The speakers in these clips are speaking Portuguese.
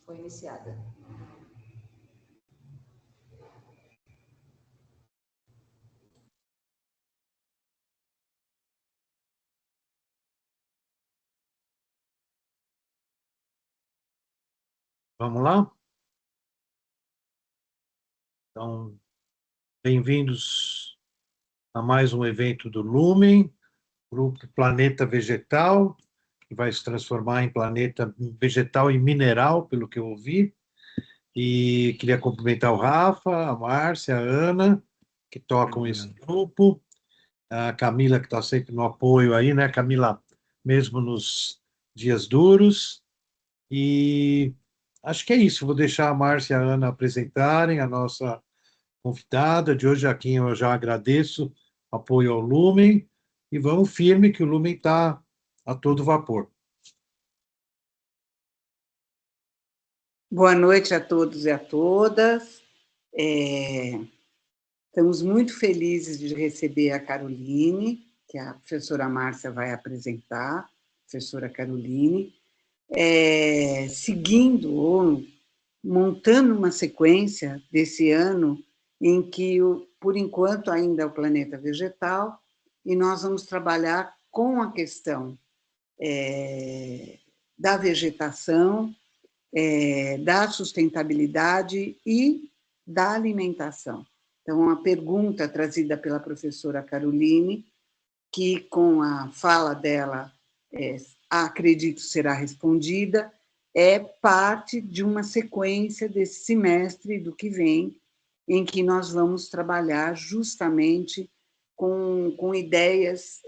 Foi iniciada. Vamos lá? Então, bem-vindos a mais um evento do Lumen, Grupo Planeta Vegetal, que vai se transformar em planeta vegetal e mineral, pelo que eu ouvi. E queria cumprimentar o Rafa, a Márcia, a Ana, que tocam esse grupo, a Camila, que está sempre no apoio aí, né, Camila? Mesmo nos dias duros. E acho que é isso. Vou deixar a Márcia e a Ana apresentarem a nossa convidada de hoje, a quem eu já agradeço, apoio ao Lumen, e vamos firme que o Lumen está a todo vapor. Boa noite a todos e a todas. Estamos muito felizes de receber a Caroline, que a professora Márcia vai apresentar, professora Caroline, seguindo ou montando uma sequência desse ano em que, por enquanto, ainda é o planeta vegetal, e nós vamos trabalhar com a questão da vegetação, da sustentabilidade e da alimentação. Então, uma pergunta trazida pela professora Caroline, que com a fala dela, acredito será respondida, é parte de uma sequência desse semestre do que vem, em que nós vamos trabalhar justamente com ideias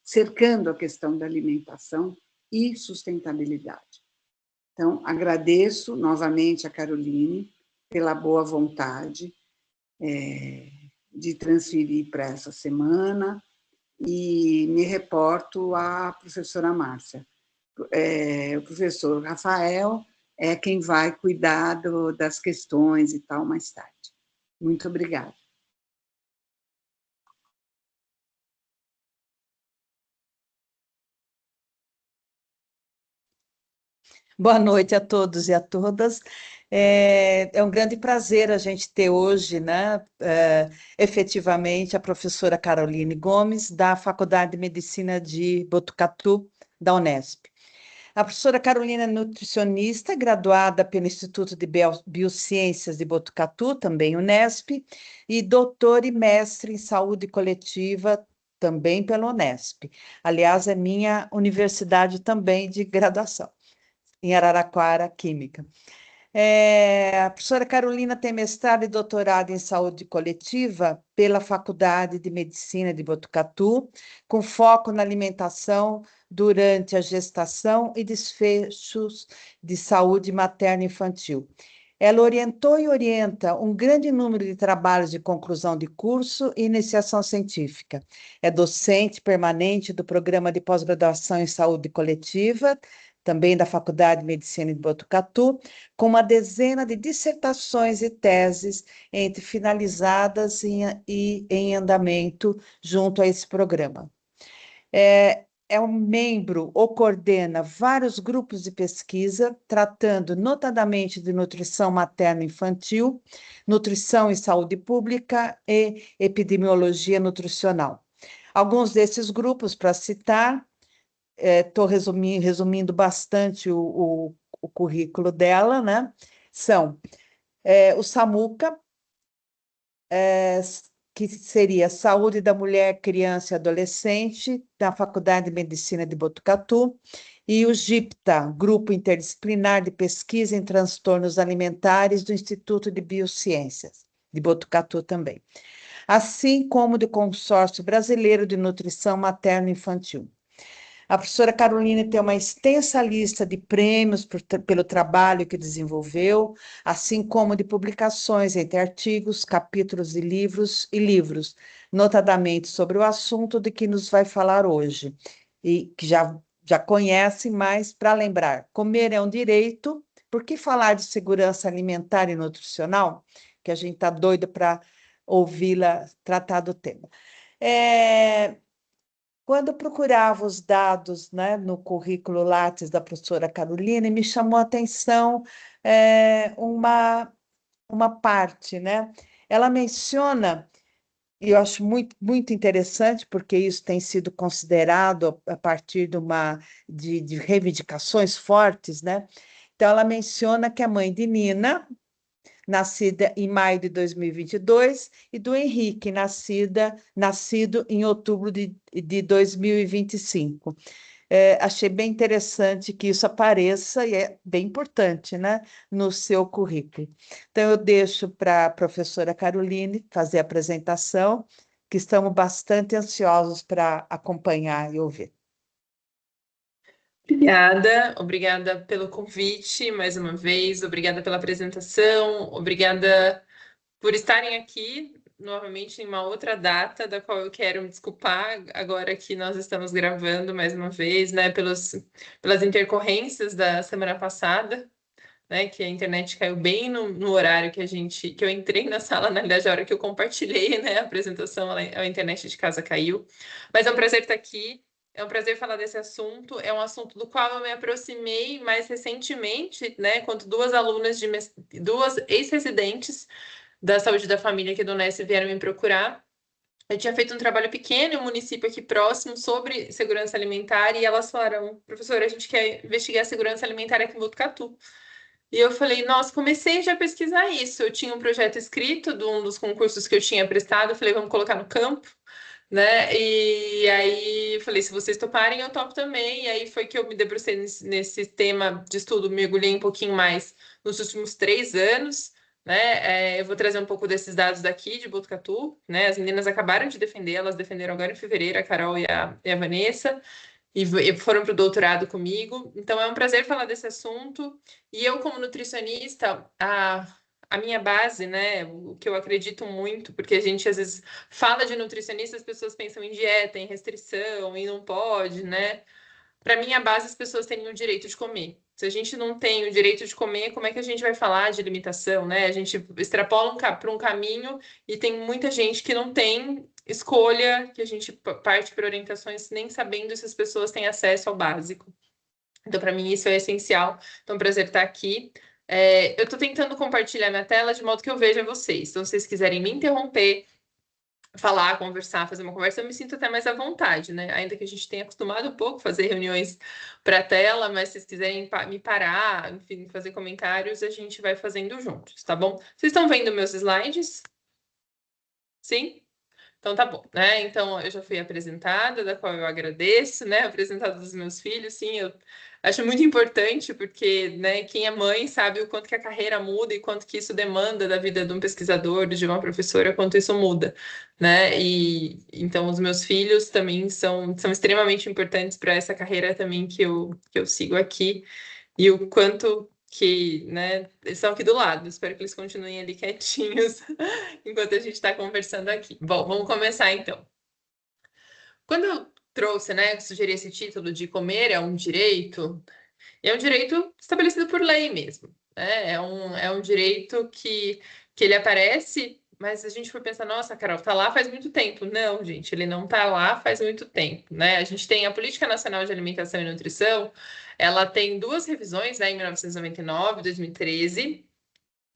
cercando a questão da alimentação e sustentabilidade. Então, agradeço novamente a Caroline pela boa vontade de transferir para essa semana e me reporto à professora Márcia. O professor Rafael é quem vai cuidar das questões e tal mais tarde. Muito obrigada. Boa noite a todos e a todas. É um grande prazer a gente ter hoje, né, efetivamente, a professora Caroline Gomes, da Faculdade de Medicina de Botucatu, da Unesp. A professora Carolina é nutricionista, graduada pelo Instituto de Biociências de Botucatu, também Unesp, e doutora e mestre em saúde coletiva, também pela Unesp. Aliás, é minha universidade também de graduação, em Araraquara, Química. A professora Carolina tem mestrado e doutorado em saúde coletiva pela Faculdade de Medicina de Botucatu, com foco na alimentação durante a gestação e desfechos de saúde materna e infantil. Ela orientou e orienta um grande número de trabalhos de conclusão de curso e iniciação científica. É docente permanente do Programa de Pós-Graduação em Saúde Coletiva, também da Faculdade de Medicina de Botucatu, com uma dezena de dissertações e teses entre finalizadas e em andamento junto a esse programa. É um membro ou coordena vários grupos de pesquisa, tratando notadamente de nutrição materno-infantil, nutrição e saúde pública e epidemiologia nutricional. Alguns desses grupos, para citar, estou resumindo bastante o currículo dela, né? São o SAMUCA, que seria Saúde da Mulher, Criança e Adolescente, da Faculdade de Medicina de Botucatu, e o GIPTA, Grupo Interdisciplinar de Pesquisa em Transtornos Alimentares do Instituto de Biociências, de Botucatu também, assim como do Consórcio Brasileiro de Nutrição Materno-Infantil. A professora Caroline tem uma extensa lista de prêmios pelo trabalho que desenvolveu, assim como de publicações entre artigos, capítulos de livros e livros, notadamente sobre o assunto de que nos vai falar hoje, e que já conhecem, mas para lembrar, comer é um direito. Por que falar de segurança alimentar e nutricional? Que a gente está doido para ouvi-la tratar do tema. Quando eu procurava os dados, né, no currículo Lattes da professora Caroline, me chamou a atenção uma parte, né? Ela menciona, e eu acho muito interessante, porque isso tem sido considerado a partir de reivindicações fortes, né? Então, ela menciona que a mãe de Nina, nascida em maio de 2022, e do Henrique, nascido em outubro de 2025. Achei bem interessante que isso apareça, e é bem importante, né, no seu currículo. Então, eu deixo para a professora Caroline fazer a apresentação, que estamos bastante ansiosos para acompanhar e ouvir. Obrigada pelo convite mais uma vez, obrigada pela apresentação, obrigada por estarem aqui novamente em uma outra data, da qual eu quero me desculpar agora que nós estamos gravando mais uma vez, né, pelas intercorrências da semana passada, né, que a internet caiu bem no horário que eu entrei na sala, na realidade, a hora que eu compartilhei, né, a apresentação, a internet de casa caiu. Mas é um prazer estar aqui. É um prazer falar desse assunto. É um assunto do qual eu me aproximei mais recentemente, né, quando duas ex-residentes da saúde da família aqui do Unesp vieram me procurar. Eu tinha feito um trabalho pequeno em um município aqui próximo sobre segurança alimentar e elas falaram, professora, a gente quer investigar a segurança alimentar aqui em Botucatu. E eu falei, nossa, comecei já a pesquisar isso. Eu tinha um projeto escrito de um dos concursos que eu tinha prestado, eu falei, vamos colocar no campo, né? E aí falei, se vocês toparem, eu topo também. E aí foi que eu me debrucei nesse tema de estudo, mergulhei um pouquinho mais nos últimos 3 anos, né? Eu vou trazer um pouco desses dados daqui de Botucatu, né? As meninas acabaram de defender, elas defenderam agora em fevereiro, a Carol e a Vanessa. E foram para o doutorado comigo. Então, é um prazer falar desse assunto. E eu, como nutricionista, a minha base, né, o que eu acredito muito, porque a gente às vezes fala de nutricionista, as pessoas pensam em dieta, em restrição, e não pode, né? Para mim, a base, as pessoas têm o direito de comer. Se a gente não tem o direito de comer, como é que a gente vai falar de limitação, né? A gente extrapola para um caminho e tem muita gente que não tem escolha, que a gente parte por orientações nem sabendo se as pessoas têm acesso ao básico. Então, para mim, isso é essencial. Então, é um prazer estar aqui. Eu estou tentando compartilhar minha tela de modo que eu veja vocês. Então, se vocês quiserem me interromper, falar, conversar, fazer uma conversa, eu me sinto até mais à vontade, né? Ainda que a gente tenha acostumado um pouco a fazer reuniões para tela, mas se vocês quiserem me parar, enfim, fazer comentários, a gente vai fazendo juntos, tá bom? Vocês estão vendo meus slides? Sim? Então tá bom, né? Então eu já fui apresentada, da qual eu agradeço, né? Apresentada dos meus filhos, sim, eu acho muito importante, porque, né, quem é mãe sabe o quanto que a carreira muda e quanto que isso demanda da vida de um pesquisador, de uma professora, quanto isso muda, né? E então os meus filhos também são extremamente importantes para essa carreira também que eu sigo aqui, e o quanto que, né, eles estão aqui do lado, espero que eles continuem ali quietinhos enquanto a gente está conversando aqui. Bom, vamos começar então. Quando eu trouxe, né, sugeri esse título de Comer é um direito estabelecido por lei mesmo, né? É um direito que ele aparece, mas a gente for pensar, nossa, Carol, tá lá faz muito tempo. Não, gente, ele não tá lá faz muito tempo, né? A gente tem a Política Nacional de Alimentação e Nutrição, ela tem 2 revisões, né, em 1999 e 2013,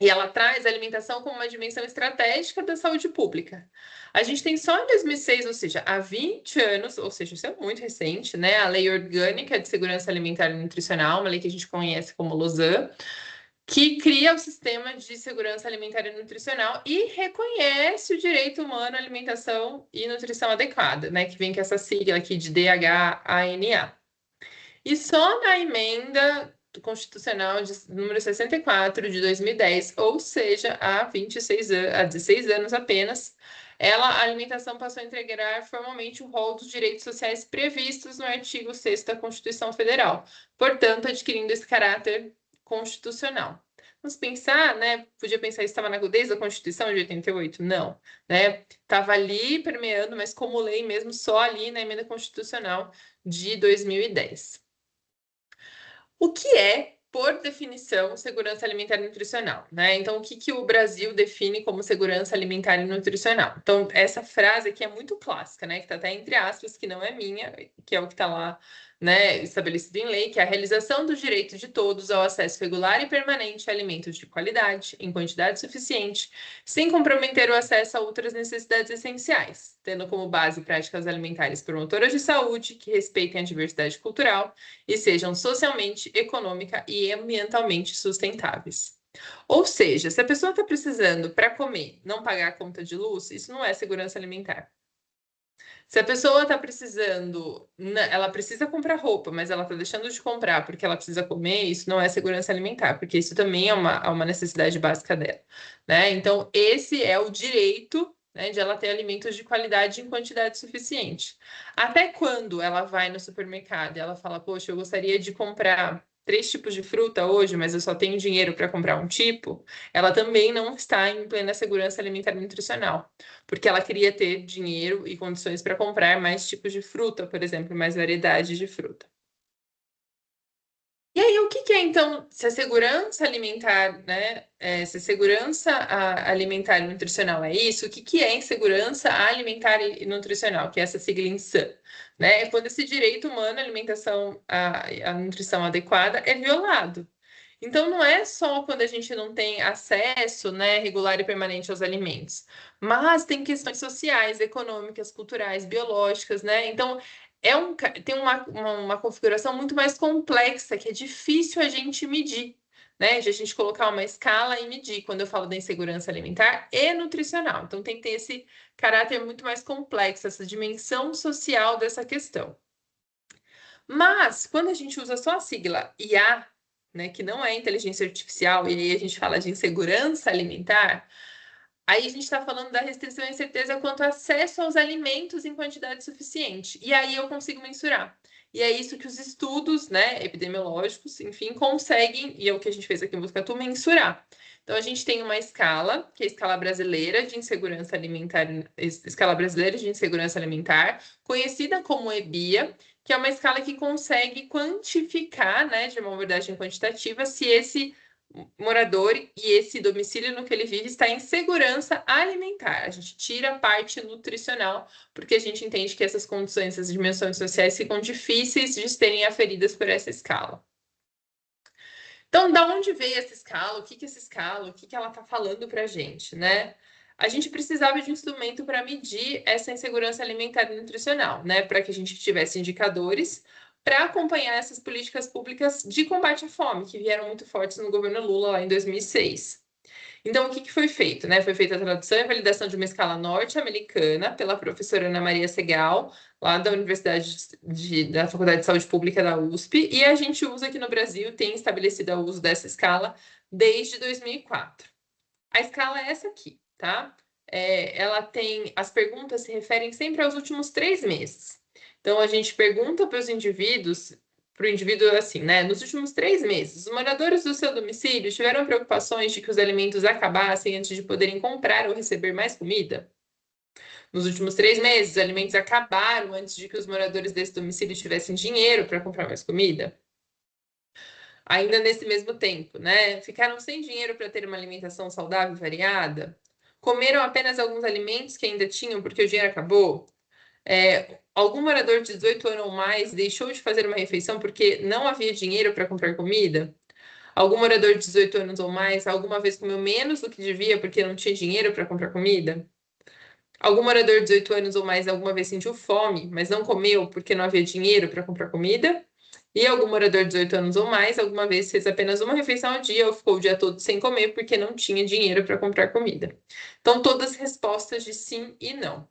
e ela traz a alimentação como uma dimensão estratégica da saúde pública. A gente tem só em 2006, ou seja, há 20 anos, ou seja, isso é muito recente, né? A Lei Orgânica de Segurança Alimentar e Nutricional, uma lei que a gente conhece como LOSAN, que cria o sistema de segurança alimentar e nutricional e reconhece o direito humano à alimentação e nutrição adequada, né? Que vem com essa sigla aqui de DHANA. E só na emenda constitucional número 64 de 2010, ou seja, há 16 anos apenas, a alimentação passou a integrar formalmente o rol dos direitos sociais previstos no artigo 6º da Constituição Federal, portanto, adquirindo esse caráter constitucional. Vamos pensar, né? Podia pensar que estava desde a Constituição de 88? Não, né? Estava ali permeando, mas como lei mesmo, só ali na emenda constitucional de 2010. O que é por definição, segurança alimentar e nutricional, né? Então, o que que o Brasil define como segurança alimentar e nutricional? Então, essa frase aqui é muito clássica, né? Que está até entre aspas, que não é minha, que é o que está lá, né, estabelecido em lei, que é a realização do direito de todos ao acesso regular e permanente a alimentos de qualidade, em quantidade suficiente, sem comprometer o acesso a outras necessidades essenciais, tendo como base práticas alimentares promotoras de saúde, que respeitem a diversidade cultural e sejam socialmente, econômica e ambientalmente sustentáveis. Ou seja, se a pessoa está precisando para comer, não pagar a conta de luz, isso não é segurança alimentar. Se a pessoa está precisando, ela precisa comprar roupa, mas ela está deixando de comprar porque ela precisa comer, isso não é segurança alimentar, porque isso também é uma necessidade básica dela, né? Então, esse é o direito, né, de ela ter alimentos de qualidade em quantidade suficiente. Até quando ela vai no supermercado e ela fala, poxa, eu gostaria de comprar 3 tipos de fruta hoje, mas eu só tenho dinheiro para comprar um tipo, ela também não está em plena segurança alimentar e nutricional, porque ela queria ter dinheiro e condições para comprar mais tipos de fruta, por exemplo, mais variedade de fruta. E aí, o que que é, então, se a segurança alimentar, né, se a segurança alimentar e nutricional é isso, o que que é insegurança alimentar e nutricional, que é essa sigla INSAN, né? É quando esse direito humano à alimentação, à nutrição adequada é violado. Então, não é só quando a gente não tem acesso, né, regular e permanente aos alimentos, mas tem questões sociais, econômicas, culturais, biológicas, né? Então, tem uma configuração muito mais complexa, que é difícil a gente medir, né? De a gente colocar uma escala e medir, quando eu falo da insegurança alimentar e nutricional. Então, tem que ter esse caráter muito mais complexo, essa dimensão social dessa questão. Mas, quando a gente usa só a sigla IA, né, que não é inteligência artificial, e aí a gente fala de insegurança alimentar, aí a gente está falando da restrição e incerteza quanto ao acesso aos alimentos em quantidade suficiente. E aí eu consigo mensurar. E é isso que os estudos, né, epidemiológicos, enfim, conseguem, e é o que a gente fez aqui em Botucatu, mensurar. Então, a gente tem uma escala, que é a escala brasileira de insegurança alimentar, conhecida como EBIA, que é uma escala que consegue quantificar, né, de uma abordagem quantitativa, se esse morador e esse domicílio no que ele vive está em segurança alimentar. A gente tira a parte nutricional, porque a gente entende que essas condições, essas dimensões sociais ficam difíceis de serem aferidas por essa escala. Então, da onde veio essa escala? O que é essa escala? O que ela está falando para a gente, né? A gente precisava de um instrumento para medir essa insegurança alimentar e nutricional, né? Para que a gente tivesse indicadores para acompanhar essas políticas públicas de combate à fome, que vieram muito fortes no governo Lula lá em 2006. Então, o que foi feito, né? Foi feita a tradução e validação de uma escala norte-americana pela professora Ana Maria Segal, lá da da Faculdade de Saúde Pública da USP, e a gente usa aqui no Brasil, tem estabelecido o uso dessa escala desde 2004. A escala é essa aqui, tá? Ela tem, as perguntas se referem sempre aos últimos 3 meses. Então, a gente pergunta para o indivíduo assim, né? Nos últimos 3 meses, os moradores do seu domicílio tiveram preocupações de que os alimentos acabassem antes de poderem comprar ou receber mais comida? Nos últimos 3 meses, os alimentos acabaram antes de que os moradores desse domicílio tivessem dinheiro para comprar mais comida? Ainda nesse mesmo tempo, né? Ficaram sem dinheiro para ter uma alimentação saudável e variada? Comeram apenas alguns alimentos que ainda tinham porque o dinheiro acabou? Algum morador de 18 anos ou mais deixou de fazer uma refeição porque não havia dinheiro para comprar comida? Algum morador de 18 anos ou mais alguma vez comeu menos do que devia porque não tinha dinheiro para comprar comida? Algum morador de 18 anos ou mais alguma vez sentiu fome, mas não comeu porque não havia dinheiro para comprar comida? E algum morador de 18 anos ou mais alguma vez fez apenas uma refeição ao dia ou ficou o dia todo sem comer porque não tinha dinheiro para comprar comida? Então, todas respostas de sim e não.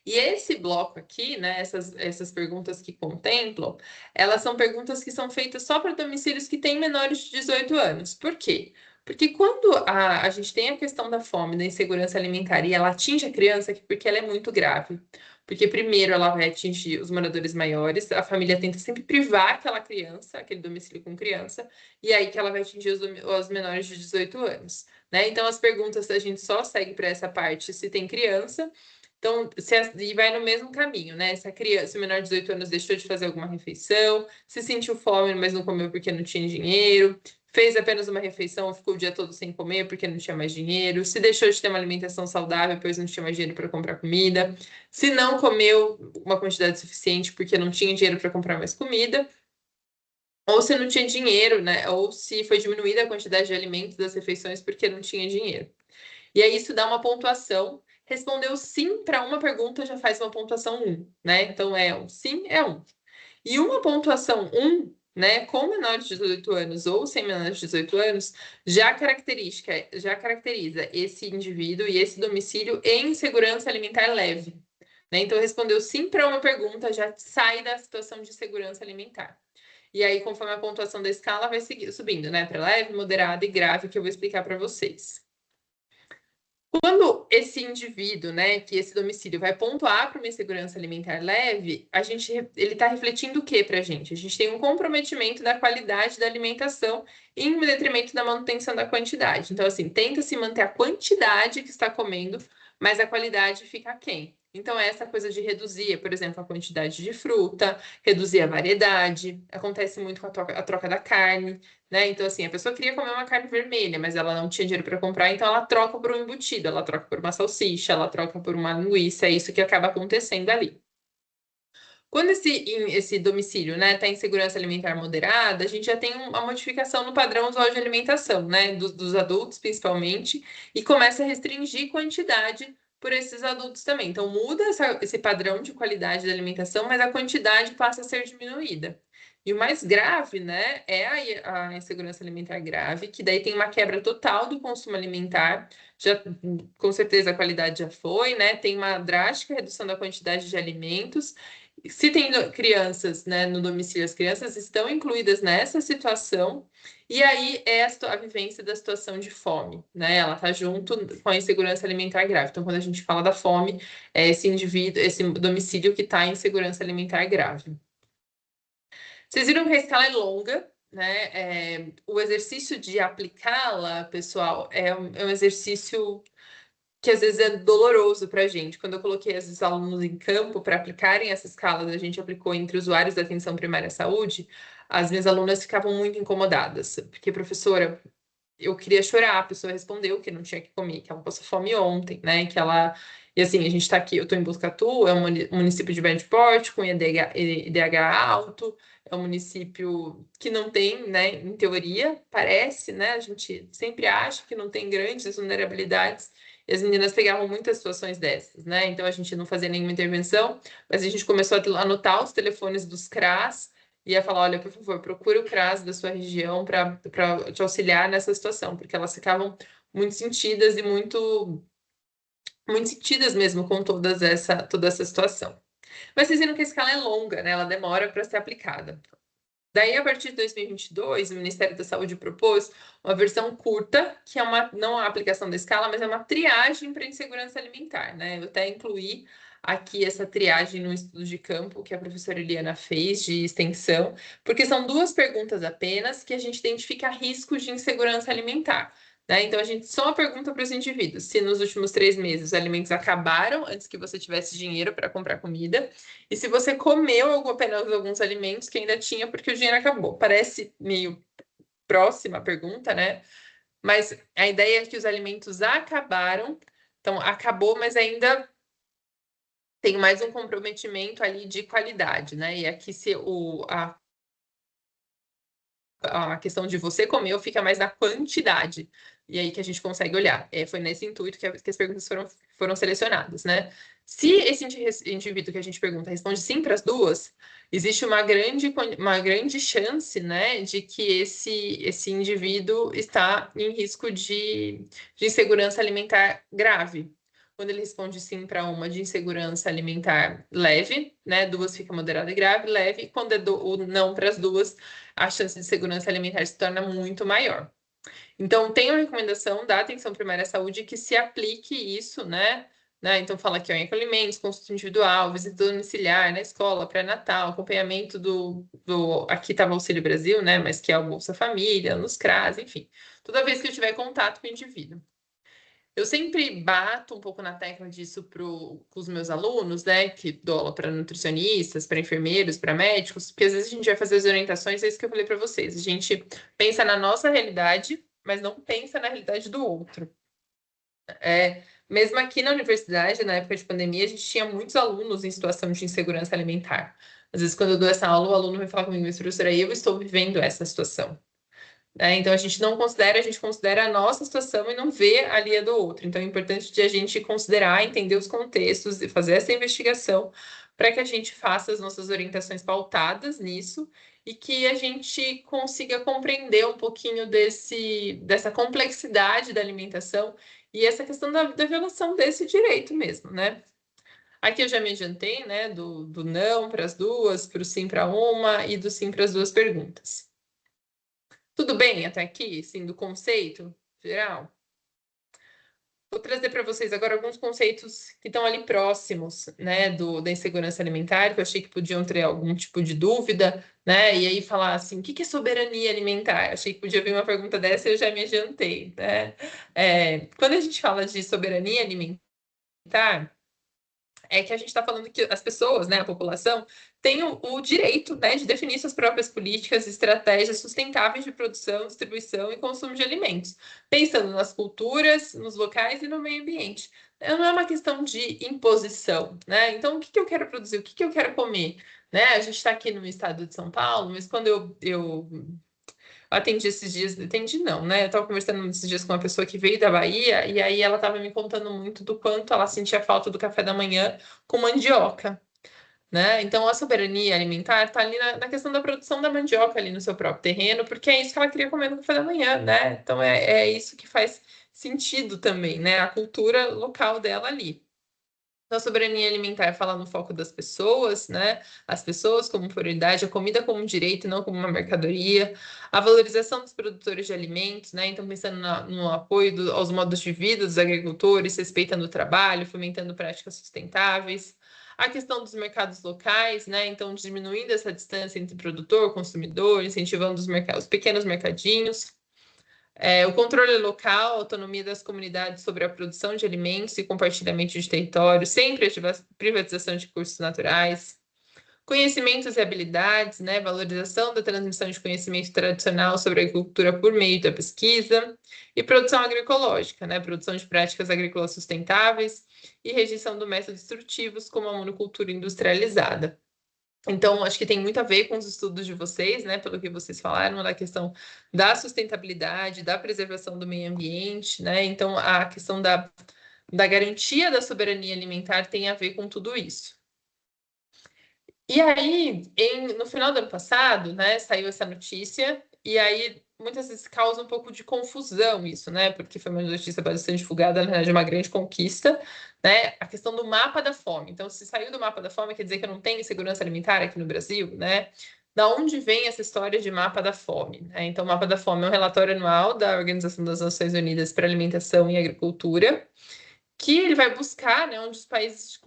E esse bloco aqui, né, essas perguntas que contemplam, elas são perguntas que são feitas só para domicílios que têm menores de 18 anos. Por quê? Porque quando a gente tem a questão da fome, da insegurança alimentar, e ela atinge a criança, porque ela é muito grave. Porque primeiro ela vai atingir os moradores maiores, a família tenta sempre privar aquela criança, aquele domicílio com criança, e aí que ela vai atingir os menores de 18 anos. Né? Então as perguntas a gente só segue para essa parte se tem criança. Então, e vai no mesmo caminho, né? Se a criança, se o menor de 18 anos deixou de fazer alguma refeição, se sentiu fome, mas não comeu porque não tinha dinheiro, fez apenas uma refeição, ficou o dia todo sem comer porque não tinha mais dinheiro, se deixou de ter uma alimentação saudável, pois não tinha mais dinheiro para comprar comida, se não comeu uma quantidade suficiente porque não tinha dinheiro para comprar mais comida, ou se não tinha dinheiro, né? Ou se foi diminuída a quantidade de alimentos das refeições porque não tinha dinheiro. E aí isso dá uma pontuação. Respondeu sim para uma pergunta já faz uma pontuação 1, né? Então é um sim, é 1. E uma pontuação 1, né, com menores de 18 anos ou sem menores de 18 anos, já caracteriza esse indivíduo e esse domicílio em segurança alimentar leve. Né? Então, respondeu sim para uma pergunta, já sai da situação de segurança alimentar. E aí, conforme a pontuação da escala, vai seguir subindo, né? Para leve, moderada e grave, que eu vou explicar para vocês. Quando esse indivíduo, né, que esse domicílio vai pontuar para uma insegurança alimentar leve, ele está refletindo o que para a gente? A gente tem um comprometimento da qualidade da alimentação em detrimento da manutenção da quantidade. Então, assim, tenta-se manter a quantidade que está comendo, mas a qualidade fica aquém. Então, essa coisa de reduzir, por exemplo, a quantidade de fruta, reduzir a variedade, acontece muito com a troca da carne, né? Então, assim, a pessoa queria comer uma carne vermelha, mas ela não tinha dinheiro para comprar, então ela troca por um embutido, ela troca por uma salsicha, ela troca por uma linguiça, é isso que acaba acontecendo ali. Quando esse domicílio, né, está em segurança alimentar moderada, a gente já tem uma modificação no padrão usual de alimentação, né, dos adultos principalmente, e começa a restringir quantidade por esses adultos também. Então, muda esse padrão de qualidade da alimentação, mas a quantidade passa a ser diminuída. E o mais grave, né, é a insegurança alimentar grave, que daí tem uma quebra total do consumo alimentar, já, com certeza a qualidade já foi, né, tem uma drástica redução da quantidade de alimentos. Se tem crianças, né, no domicílio, as crianças estão incluídas nessa situação, e aí é a vivência da situação de fome, né? Ela está junto com a insegurança alimentar grave. Então, quando a gente fala da fome, é esse indivíduo, esse domicílio que está em insegurança alimentar grave. Vocês viram que a escala é longa, né? O exercício de aplicá-la, pessoal, é um exercício que às vezes é doloroso para a gente. Quando eu coloquei esses alunos em campo para aplicarem essa escala, a gente aplicou entre usuários da atenção primária à saúde, as minhas alunas ficavam muito incomodadas, porque, professora, eu queria chorar, a pessoa respondeu que não tinha que comer, que ela passou fome ontem, né? Que ela. E assim, a gente está aqui, eu estou em Botucatu, é um município de médio porte, com IDH alto, é um município que não tem, né, em teoria, parece, né? A gente sempre acha que não tem grandes vulnerabilidades, e as meninas pegavam muitas situações dessas, né? Então a gente não fazia nenhuma intervenção, mas a gente começou a anotar os telefones dos CRAS, ia falar, olha, por favor, procure o CRAS da sua região para te auxiliar nessa situação, porque elas ficavam muito sentidas e muito sentidas mesmo com toda essa situação. Mas vocês viram que a escala é longa, né? Ela demora para ser aplicada. Daí, a partir de 2022, o Ministério da Saúde propôs uma versão curta, que é não a aplicação da escala, mas é uma triagem para insegurança alimentar, né? Eu até incluí aqui essa triagem no estudo de campo que a professora Eliana fez, de extensão, porque são 2 perguntas apenas que a gente identifica riscos de insegurança alimentar. Né? Então, a gente só pergunta para os indivíduos se nos últimos 3 meses os alimentos acabaram antes que você tivesse dinheiro para comprar comida, e se você comeu apenas alguns alimentos que ainda tinha porque o dinheiro acabou. Parece meio próxima a pergunta, né? Mas a ideia é que os alimentos acabaram, então acabou, mas ainda tem mais um comprometimento ali de qualidade, né? E aqui se a questão de você comeu fica mais na quantidade. E aí que a gente consegue olhar. Foi nesse intuito que as perguntas foram selecionadas, né? Se esse indivíduo que a gente pergunta responde sim para as 2, existe uma grande chance, né, de que esse indivíduo está em risco de insegurança alimentar grave. Quando ele responde sim para uma de insegurança alimentar leve, né, 2 fica moderada e grave, leve, e quando é o não para as 2, a chance de segurança alimentar se torna muito maior. Então, tem a recomendação da atenção primária à saúde que se aplique isso, né? Então, fala aqui, ó, em acolhimentos, consulta individual, visita domiciliar na escola, pré-natal, acompanhamento aqui estava o Auxílio Brasil, né? Mas que é o Bolsa Família, nos CRAS, enfim. Toda vez que eu tiver contato com o indivíduo. Eu sempre bato um pouco na tecla disso com os meus alunos, né? Que dou aula para nutricionistas, para enfermeiros, para médicos, porque às vezes a gente vai fazer as orientações, é isso que eu falei para vocês. A gente pensa na nossa realidade, mas não pensa na realidade do outro. Mesmo aqui na universidade, na época de pandemia, a gente tinha muitos alunos em situação de insegurança alimentar. Às vezes, quando eu dou essa aula, o aluno vai falar comigo, mas professora, eu estou vivendo essa situação. Então, a gente não considera, a gente considera a nossa situação e não vê ali a do outro. Então, é importante de a gente considerar, entender os contextos e fazer essa investigação para que a gente faça as nossas orientações pautadas nisso e que a gente consiga compreender um pouquinho dessa complexidade da alimentação e essa questão da violação desse direito mesmo, né? Aqui eu já me adiantei, né, do não para as duas, para o sim para uma e do sim para as duas perguntas. Tudo bem até aqui, sim, do conceito geral? Vou trazer para vocês agora alguns conceitos que estão ali próximos, né, da insegurança alimentar, que eu achei que podiam ter algum tipo de dúvida, né, e aí falar assim, o que é soberania alimentar? Achei que podia vir uma pergunta dessa e eu já me adiantei, né? Quando a gente fala de soberania alimentar, é que a gente está falando que as pessoas, né, a população, tem o direito, né, de definir suas próprias políticas e estratégias sustentáveis de produção, distribuição e consumo de alimentos, pensando nas culturas, nos locais e no meio ambiente. Não é uma questão de imposição, né? Então, o que eu quero produzir? O que eu quero comer? Né? A gente está aqui no estado de São Paulo, mas quando eu atendi esses dias, atendi não, né? Eu estava conversando esses dias com uma pessoa que veio da Bahia, e aí ela estava me contando muito do quanto ela sentia falta do café da manhã com mandioca, né? Então a soberania alimentar está ali na questão da produção da mandioca ali no seu próprio terreno, porque é isso que ela queria comer no café da manhã, né? Então é isso que faz sentido também, né? A cultura local dela ali. Então, a soberania alimentar fala no foco das pessoas, né? As pessoas como prioridade, a comida como um direito e não como uma mercadoria, a valorização dos produtores de alimentos, né? Então, pensando no apoio aos modos de vida dos agricultores, respeitando o trabalho, fomentando práticas sustentáveis. A questão dos mercados locais, né? Então, diminuindo essa distância entre produtor e consumidor, incentivando os pequenos mercadinhos. O controle local, a autonomia das comunidades sobre a produção de alimentos e compartilhamento de território, sem privatização de recursos naturais, conhecimentos e habilidades, né, valorização da transmissão de conhecimento tradicional sobre a agricultura por meio da pesquisa, e produção agroecológica, né, produção de práticas agrícolas sustentáveis e rejeição de métodos destrutivos como a monocultura industrializada. Então, acho que tem muito a ver com os estudos de vocês, né? Pelo que vocês falaram, da questão da sustentabilidade, da preservação do meio ambiente, né? Então, a questão da garantia da soberania alimentar tem a ver com tudo isso. E aí, no final do ano passado, né, saiu essa notícia, e aí muitas vezes causa um pouco de confusão isso, né? Porque foi uma notícia bastante divulgada, na verdade, uma grande conquista, né? A questão do mapa da fome. Então, se saiu do mapa da fome, quer dizer que não tem segurança alimentar aqui no Brasil, né? Da onde vem essa história de mapa da fome? Né? Então, o mapa da fome é um relatório anual da Organização das Nações Unidas para Alimentação e Agricultura, que ele vai buscar, né, onde os países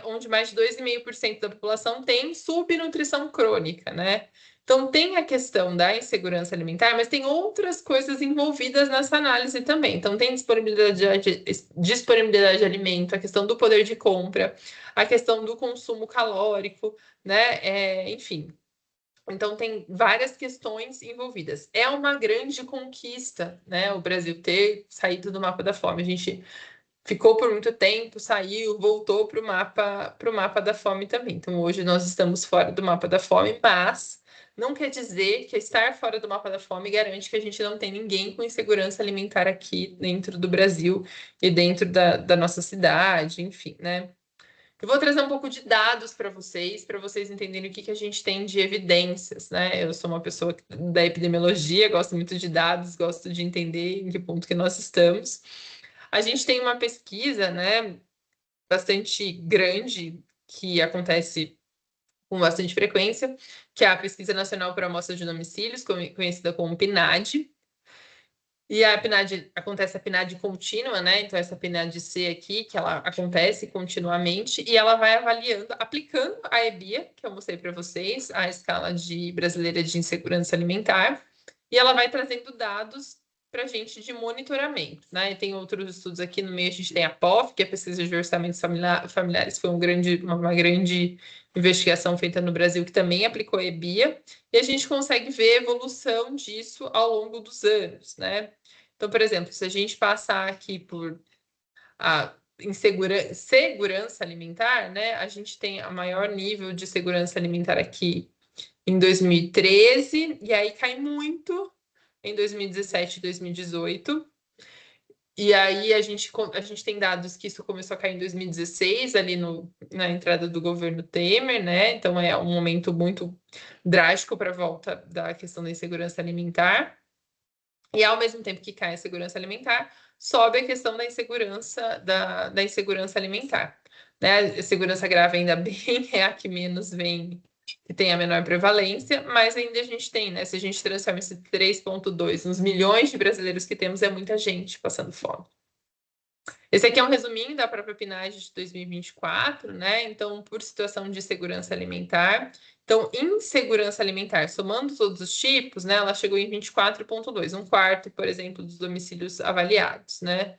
onde mais de 2,5% da população tem subnutrição crônica, né? Então tem a questão da insegurança alimentar, mas tem outras coisas envolvidas nessa análise também. Então tem disponibilidade de alimento, a questão do poder de compra, a questão do consumo calórico, né? Enfim. Então tem várias questões envolvidas. É uma grande conquista, né? O Brasil ter saído do mapa da fome. A gente ficou por muito tempo, saiu, voltou para o mapa da fome também. Então, hoje nós estamos fora do mapa da fome, mas não quer dizer que estar fora do mapa da fome garante que a gente não tem ninguém com insegurança alimentar aqui dentro do Brasil e dentro da nossa cidade, enfim, né? Eu vou trazer um pouco de dados para vocês entenderem o que a gente tem de evidências, né? Eu sou uma pessoa da epidemiologia, gosto muito de dados, gosto de entender em que ponto que nós estamos. A gente tem uma pesquisa, né, bastante grande, que acontece com bastante frequência, que é a Pesquisa Nacional por Amostra de Domicílios, conhecida como PNAD. E a PNAD, acontece a PNAD contínua, né? Então, essa PNAD-C aqui, que ela acontece continuamente, e ela vai avaliando, aplicando a EBIA, que eu mostrei para vocês, a escala brasileira de insegurança alimentar, e ela vai trazendo dados para a gente de monitoramento, né? E tem outros estudos aqui no meio, a gente tem a POF, que é a Pesquisa de Orçamentos Familiares, foi uma grande investigação feita no Brasil, que também aplicou a EBIA, e a gente consegue ver a evolução disso ao longo dos anos, né? Então, por exemplo, se a gente passar aqui por a segurança alimentar, né? A gente tem a maior nível de segurança alimentar aqui em 2013, e aí cai muito em 2017 e 2018. E aí a gente tem dados que isso começou a cair em 2016, ali na entrada do governo Temer, né? Então é um momento muito drástico para a volta da questão da insegurança alimentar. E ao mesmo tempo que cai a segurança alimentar, sobe a questão da insegurança, da insegurança alimentar. Né? A segurança grave ainda bem é a que menos vem, que tem a menor prevalência, mas ainda a gente tem, né? Se a gente transforma esse 3,2 nos milhões de brasileiros que temos, é muita gente passando fome. Esse aqui é um resuminho da própria PNAD de 2024, né? Então, por situação de segurança alimentar. Então, insegurança alimentar, somando todos os tipos, né? Ela chegou em 24,2, um quarto, por exemplo, dos domicílios avaliados, né?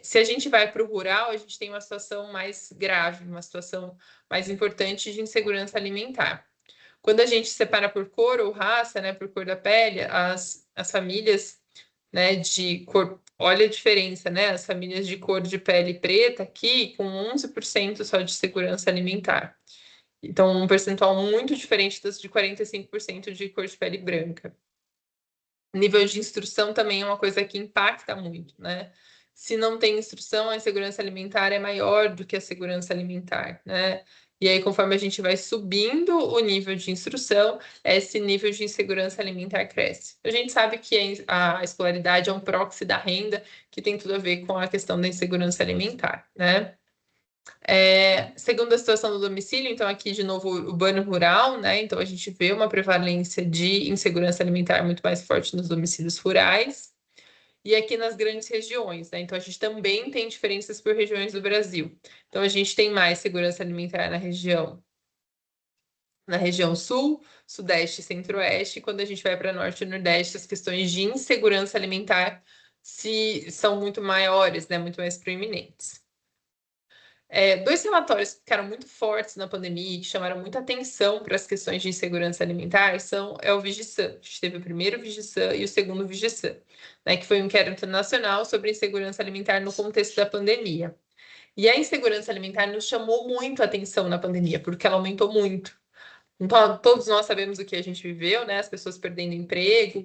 Se a gente vai para o rural, a gente tem uma situação mais grave, uma situação mais importante de insegurança alimentar. Quando a gente separa por cor ou raça, né, por cor da pele, as famílias, né, de cor, olha a diferença, né, as famílias de cor de pele preta aqui, com 11% só de segurança alimentar. Então, um percentual muito diferente das de 45% de cor de pele branca. Nível de instrução também é uma coisa que impacta muito, né? Se não tem instrução, a insegurança alimentar é maior do que a segurança alimentar, né? E aí, conforme a gente vai subindo o nível de instrução, esse nível de insegurança alimentar cresce. A gente sabe que a escolaridade é um proxy da renda, que tem tudo a ver com a questão da insegurança alimentar, né? Segundo a situação do domicílio, então aqui de novo urbano rural, né? Então a gente vê uma prevalência de insegurança alimentar muito mais forte nos domicílios rurais e aqui nas grandes regiões, né? Então a gente também tem diferenças por regiões do Brasil. Então a gente tem mais segurança alimentar na região sul, sudeste e centro-oeste, e quando a gente vai para norte e nordeste, as questões de insegurança alimentar são muito maiores, né? Muito mais proeminentes. Dois relatórios que ficaram muito fortes na pandemia e que chamaram muita atenção para as questões de insegurança alimentar é o VIGISAM. A gente teve o primeiro VIGISAM e o segundo VIGISAM, né, que foi um inquérito nacional sobre insegurança alimentar no contexto da pandemia. E a insegurança alimentar nos chamou muito a atenção na pandemia, porque ela aumentou muito. Então, todos nós sabemos o que a gente viveu, né? As pessoas perdendo emprego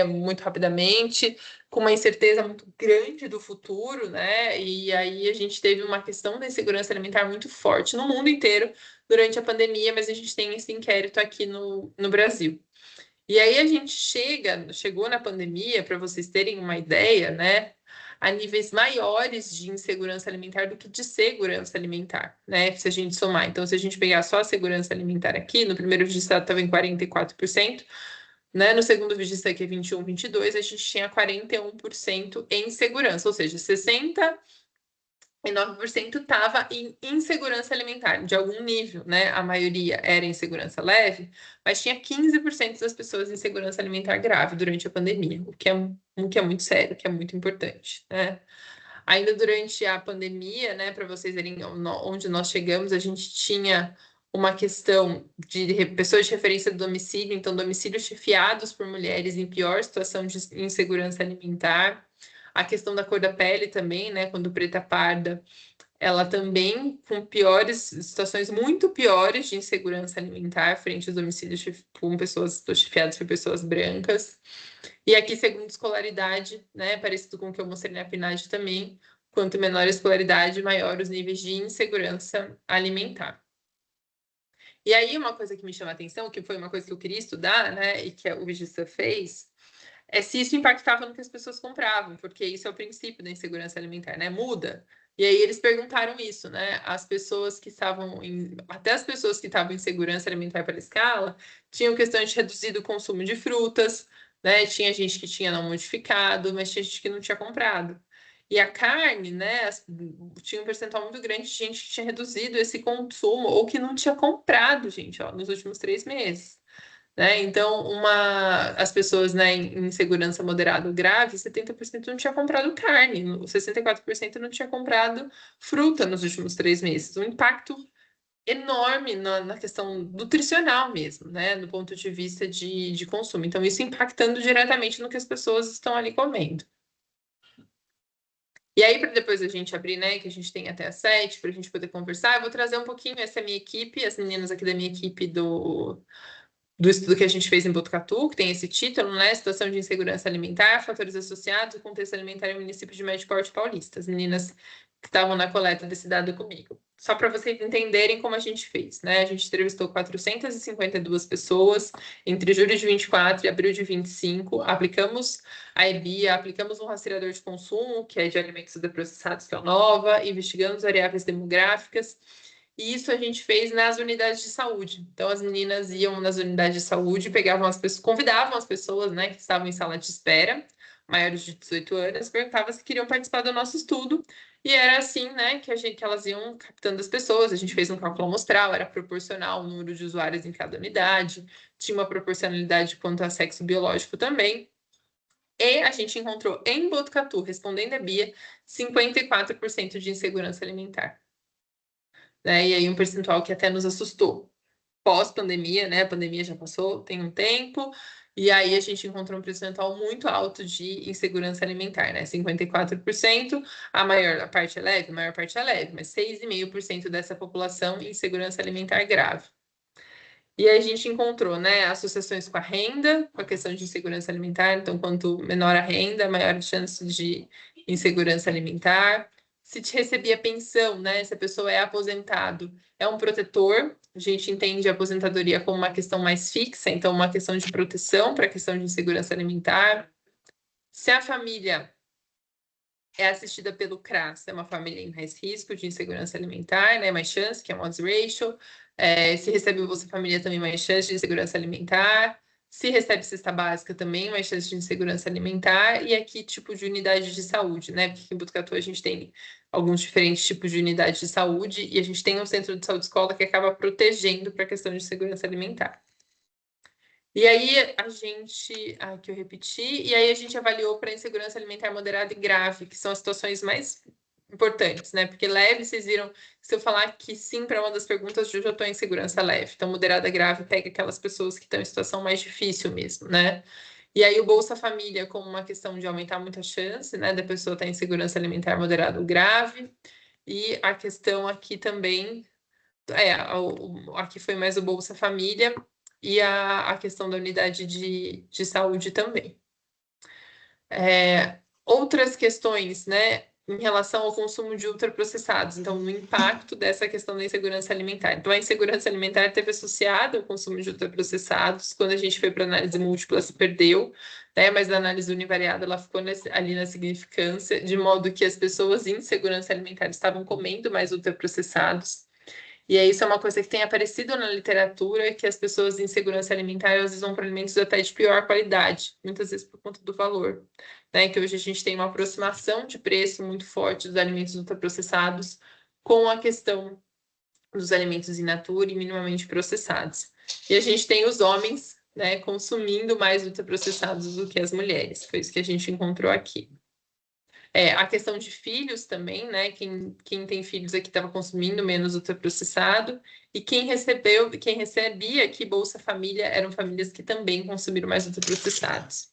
muito rapidamente, com uma incerteza muito grande do futuro, né? E aí a gente teve uma questão da insegurança alimentar muito forte no mundo inteiro durante a pandemia, mas a gente tem esse inquérito aqui no Brasil. E aí a gente chegou na pandemia, para vocês terem uma ideia, né? A níveis maiores de insegurança alimentar do que de segurança alimentar, né? Se a gente somar. Então, se a gente pegar só a segurança alimentar aqui, no primeiro registrado estava em 44%, né? No segundo registrado, que é 21, 22, a gente tinha 41% em segurança, ou seja, 69% estava em insegurança alimentar, de algum nível, né? A maioria era insegurança leve, mas tinha 15% das pessoas em insegurança alimentar grave durante a pandemia, o que é muito sério, o que é muito importante, né? Ainda durante a pandemia, né, para vocês verem onde nós chegamos, a gente tinha uma questão de pessoas de referência do domicílio, então domicílios chefiados por mulheres em pior situação de insegurança alimentar. A questão da cor da pele também, né, quando preta parda, ela também com situações muito piores de insegurança alimentar frente aos domicílios com pessoas chefiadas por pessoas brancas. E aqui, segundo escolaridade, né, parecido com o que eu mostrei na PNAD também, quanto menor a escolaridade, maior os níveis de insegurança alimentar. E aí, uma coisa que me chama a atenção, que foi uma coisa que eu queria estudar, né, e que o Vigista fez, é se isso impactava no que as pessoas compravam, porque isso é o princípio da insegurança alimentar, né? Muda. E aí eles perguntaram isso, né? As pessoas que estavam até as pessoas que estavam em segurança alimentar pela escala tinham questões de reduzido consumo de frutas, né? Tinha gente que tinha não modificado, mas tinha gente que não tinha comprado. E a carne, né? Tinha um percentual muito grande de gente que tinha reduzido esse consumo ou que não tinha comprado, gente, ó, nos últimos 3 meses. né? Então, as pessoas, né, em insegurança moderada ou grave, 70% não tinha comprado carne, 64% não tinha comprado fruta nos últimos 3 meses. Um impacto enorme na questão nutricional mesmo, né? Do ponto de vista de consumo. Então, isso impactando diretamente no que as pessoas estão ali comendo. E aí, para depois a gente abrir, né, que a gente tem até às 7, para a gente poder conversar, eu vou trazer um pouquinho, essa é a minha equipe, as meninas aqui da minha equipe do estudo que a gente fez em Botucatu, que tem esse título, né? Situação de insegurança alimentar, fatores associados, contexto alimentar em município de Médio Porte Paulista. As meninas que estavam na coleta desse dado comigo. Só para vocês entenderem como a gente fez, né? A gente entrevistou 452 pessoas entre julho de 24 e abril de 25. Aplicamos a EBIA, aplicamos um rastreador de consumo, que é de alimentos ultraprocessados, que é o NOVA, investigamos variáveis demográficas. E isso a gente fez nas unidades de saúde. Então, as meninas iam nas unidades de saúde, pegavam as pessoas, convidavam as pessoas, né, que estavam em sala de espera, maiores de 18 anos, perguntavam se queriam participar do nosso estudo. E era assim, né, que elas iam captando as pessoas. A gente fez um cálculo amostral, era proporcional o número de usuários em cada unidade, tinha uma proporcionalidade quanto a sexo biológico também. E a gente encontrou em Botucatu, respondendo a Bia, 54% de insegurança alimentar. Né? E aí um percentual que até nos assustou. Pós-pandemia, né? A pandemia já passou, tem um tempo, e aí a gente encontrou um percentual muito alto de insegurança alimentar, né? 54%, a parte é leve, a maior parte é leve, mas 6,5% dessa população em insegurança alimentar grave. E aí a gente encontrou, né, associações com a renda, com a questão de insegurança alimentar, então quanto menor a renda, maior a chance de insegurança alimentar. Se te recebia pensão, né, se a pessoa é aposentado, é um protetor, a gente entende a aposentadoria como uma questão mais fixa, então uma questão de proteção para a questão de insegurança alimentar. Se a família é assistida pelo CRAS, é uma família em mais risco de insegurança alimentar, né, mais chance, que é um odds ratio. Se recebe o Bolsa Família, também mais chance de insegurança alimentar. Se recebe cesta básica, também mais chance de insegurança alimentar. E aqui, tipo de unidade de saúde, né? Porque em Botucatu a gente tem alguns diferentes tipos de unidade de saúde e a gente tem um centro de saúde escola que acaba protegendo para a questão de segurança alimentar. E aí a gente, aqui eu repeti, e aí a gente avaliou para insegurança alimentar moderada e grave, que são as situações mais importantes, né? Porque leve, vocês viram, se eu falar que sim para uma das perguntas, eu já estou em segurança leve. Então, moderada grave pega aquelas pessoas que estão em situação mais difícil mesmo, né? E aí o Bolsa Família como uma questão de aumentar muito a chance, né, da pessoa estar em segurança alimentar moderada ou grave. E a questão aqui também, aqui foi mais o Bolsa Família, e a questão da unidade de saúde também. Outras questões, né, em relação ao consumo de ultraprocessados, então, no impacto dessa questão da insegurança alimentar. Então, a insegurança alimentar teve associada ao consumo de ultraprocessados, quando a gente foi para análise múltipla, se perdeu, né, mas na análise univariada, ela ficou ali na significância, de modo que as pessoas em insegurança alimentar estavam comendo mais ultraprocessados. E aí, isso é uma coisa que tem aparecido na literatura, que as pessoas em segurança alimentar, às vezes, vão para alimentos até de pior qualidade, muitas vezes por conta do valor. Né? Que hoje a gente tem uma aproximação de preço muito forte dos alimentos ultraprocessados com a questão dos alimentos in natura e minimamente processados. E a gente tem os homens, né, consumindo mais ultraprocessados do que as mulheres. Foi isso que a gente encontrou aqui. A questão de filhos também, né? Quem tem filhos aqui estava consumindo menos ultraprocessado, e quem recebia aqui Bolsa Família eram famílias que também consumiram mais ultraprocessados.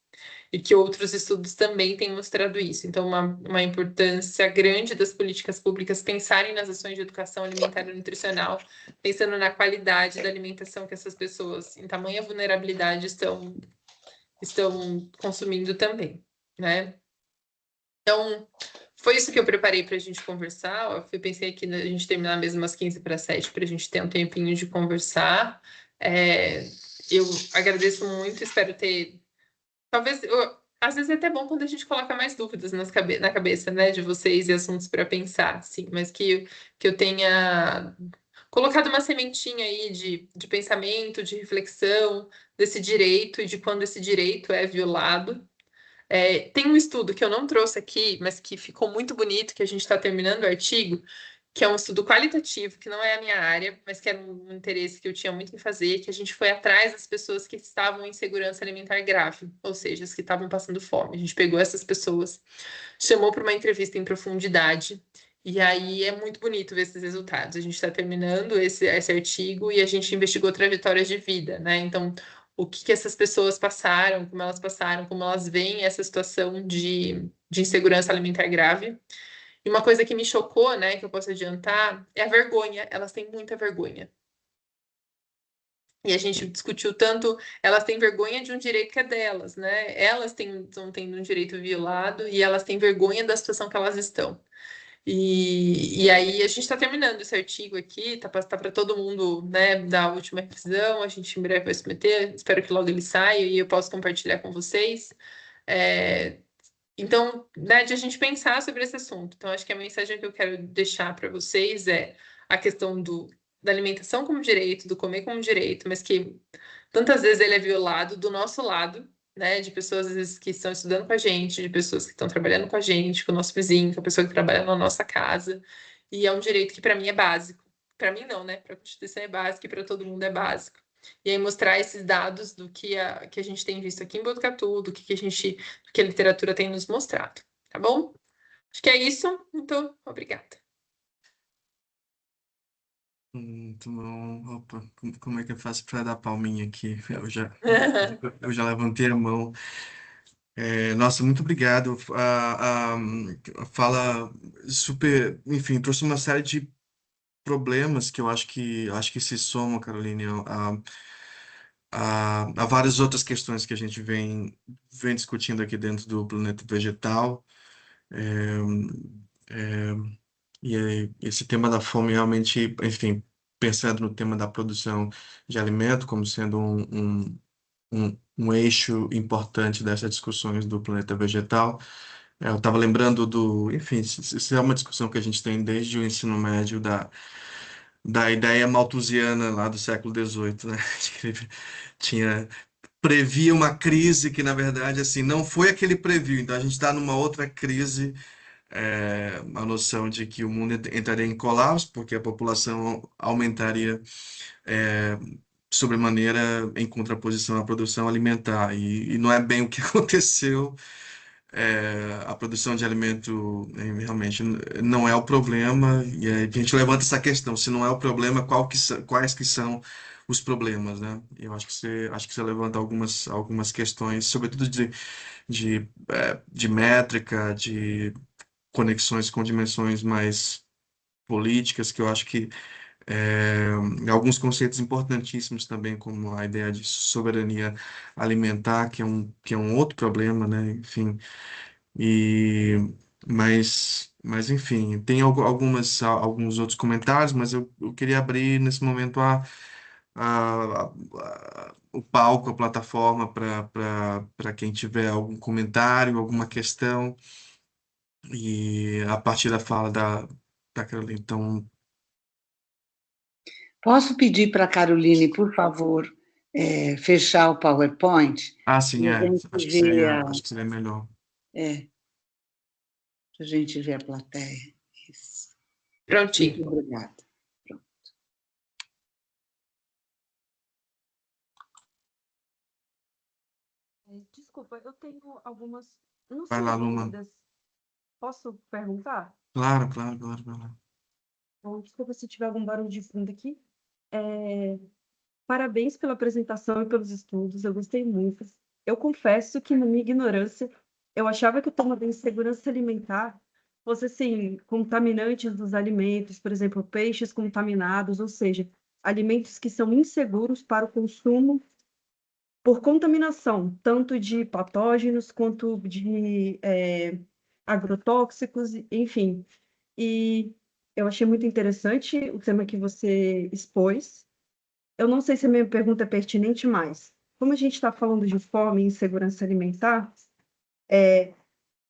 E que outros estudos também têm mostrado isso. Então, uma importância grande das políticas públicas pensarem nas ações de educação alimentar e nutricional, pensando na qualidade da alimentação que essas pessoas em tamanha vulnerabilidade estão consumindo também, né? Então, foi isso que eu preparei para a gente conversar. Eu pensei aqui a gente terminar mesmo umas 15 para 7 para a gente ter um tempinho de conversar. Eu agradeço muito, espero ter. Talvez, às vezes é até bom quando a gente coloca mais dúvidas na cabeça, né, de vocês e assuntos para pensar, sim, mas que eu tenha colocado uma sementinha aí de pensamento, de reflexão desse direito e de quando esse direito é violado. Tem um estudo que eu não trouxe aqui, mas que ficou muito bonito, que a gente está terminando o artigo, que é um estudo qualitativo, que não é a minha área, mas que era um interesse que eu tinha muito em fazer, que a gente foi atrás das pessoas que estavam em segurança alimentar grave, ou seja, as que estavam passando fome. A gente pegou essas pessoas, chamou para uma entrevista em profundidade, e aí é muito bonito ver esses resultados. A gente está terminando esse artigo e a gente investigou trajetórias de vida, né? Então, o que essas pessoas passaram, como elas veem essa situação de insegurança alimentar grave. E uma coisa que me chocou, né, que eu posso adiantar, é a vergonha. Elas têm muita vergonha. E a gente discutiu tanto, elas têm vergonha de um direito que é delas, né? Elas estão tendo um direito violado e elas têm vergonha da situação que elas estão. E aí a gente está terminando esse artigo aqui, tá para todo mundo, né, da última revisão, a gente em breve vai submeter, espero que logo ele saia e eu possa compartilhar com vocês. Então, né, de a gente pensar sobre esse assunto. Então, acho que a mensagem que eu quero deixar para vocês é a questão da alimentação como direito, do comer como direito, mas que tantas vezes ele é violado do nosso lado, né, de pessoas às vezes que estão estudando com a gente, de pessoas que estão trabalhando com a gente, com o nosso vizinho, com a pessoa que trabalha na nossa casa, e é um direito que para mim é básico. Para mim não, né? Para a Constituição é básico e para todo mundo é básico. E aí mostrar esses dados do que a gente tem visto aqui em Botucatu, do que a literatura tem nos mostrado, tá bom? Acho que é isso, então, obrigada. Muito bom. Opa, como é que eu faço para dar palminha aqui? Eu já levantei a mão. Nossa, muito obrigado. A fala super, enfim, trouxe uma série de problemas que eu acho que se somam, Caroline, a várias outras questões que a gente vem discutindo aqui dentro do planeta vegetal. E aí, esse tema da fome realmente, enfim, pensando no tema da produção de alimento como sendo um eixo importante dessas discussões do planeta vegetal. Eu estava lembrando enfim, isso é uma discussão que a gente tem desde o ensino médio da ideia malthusiana lá do século XVIII, né? Que ele previa uma crise que, na verdade, assim, não foi a que ele previu. Então, a gente está numa outra crise, a noção de que o mundo entraria em colapso, porque a população aumentaria sobremaneira em contraposição à produção alimentar. E não é bem o que aconteceu. A produção de alimento realmente não é o problema, e aí a gente levanta essa questão: se não é o problema, quais que são os problemas, né? Eu acho que você levanta algumas questões, sobretudo de métrica, de conexões com dimensões mais políticas, que eu acho que alguns conceitos importantíssimos também, como a ideia de soberania alimentar, que é um outro problema, né? Enfim, e, mas enfim, tem alguns outros comentários, mas eu queria abrir nesse momento o palco, a plataforma para quem tiver algum comentário, alguma questão, e a partir da fala da Carolina. Então, Posso pedir para a Caroline, por favor, fechar o PowerPoint? sim, E a gente acho que seria melhor. Para a gente ver a plateia. Isso. Prontinho. Muito obrigada. Desculpa, eu tenho algumas, não Vai são lá, Luma. dúvidas. Posso perguntar? Claro, claro. Bom, desculpa se tiver algum barulho de fundo aqui. Parabéns pela apresentação e pelos estudos, eu gostei muito. Eu confesso que, na minha ignorância, eu achava que o tema da insegurança alimentar fosse, assim, contaminantes dos alimentos, por exemplo, peixes contaminados, ou seja, alimentos que são inseguros para o consumo por contaminação, tanto de patógenos quanto de agrotóxicos, enfim. E eu achei muito interessante o tema que você expôs. Eu não sei se a minha pergunta é pertinente, mas como a gente está falando de fome e insegurança alimentar,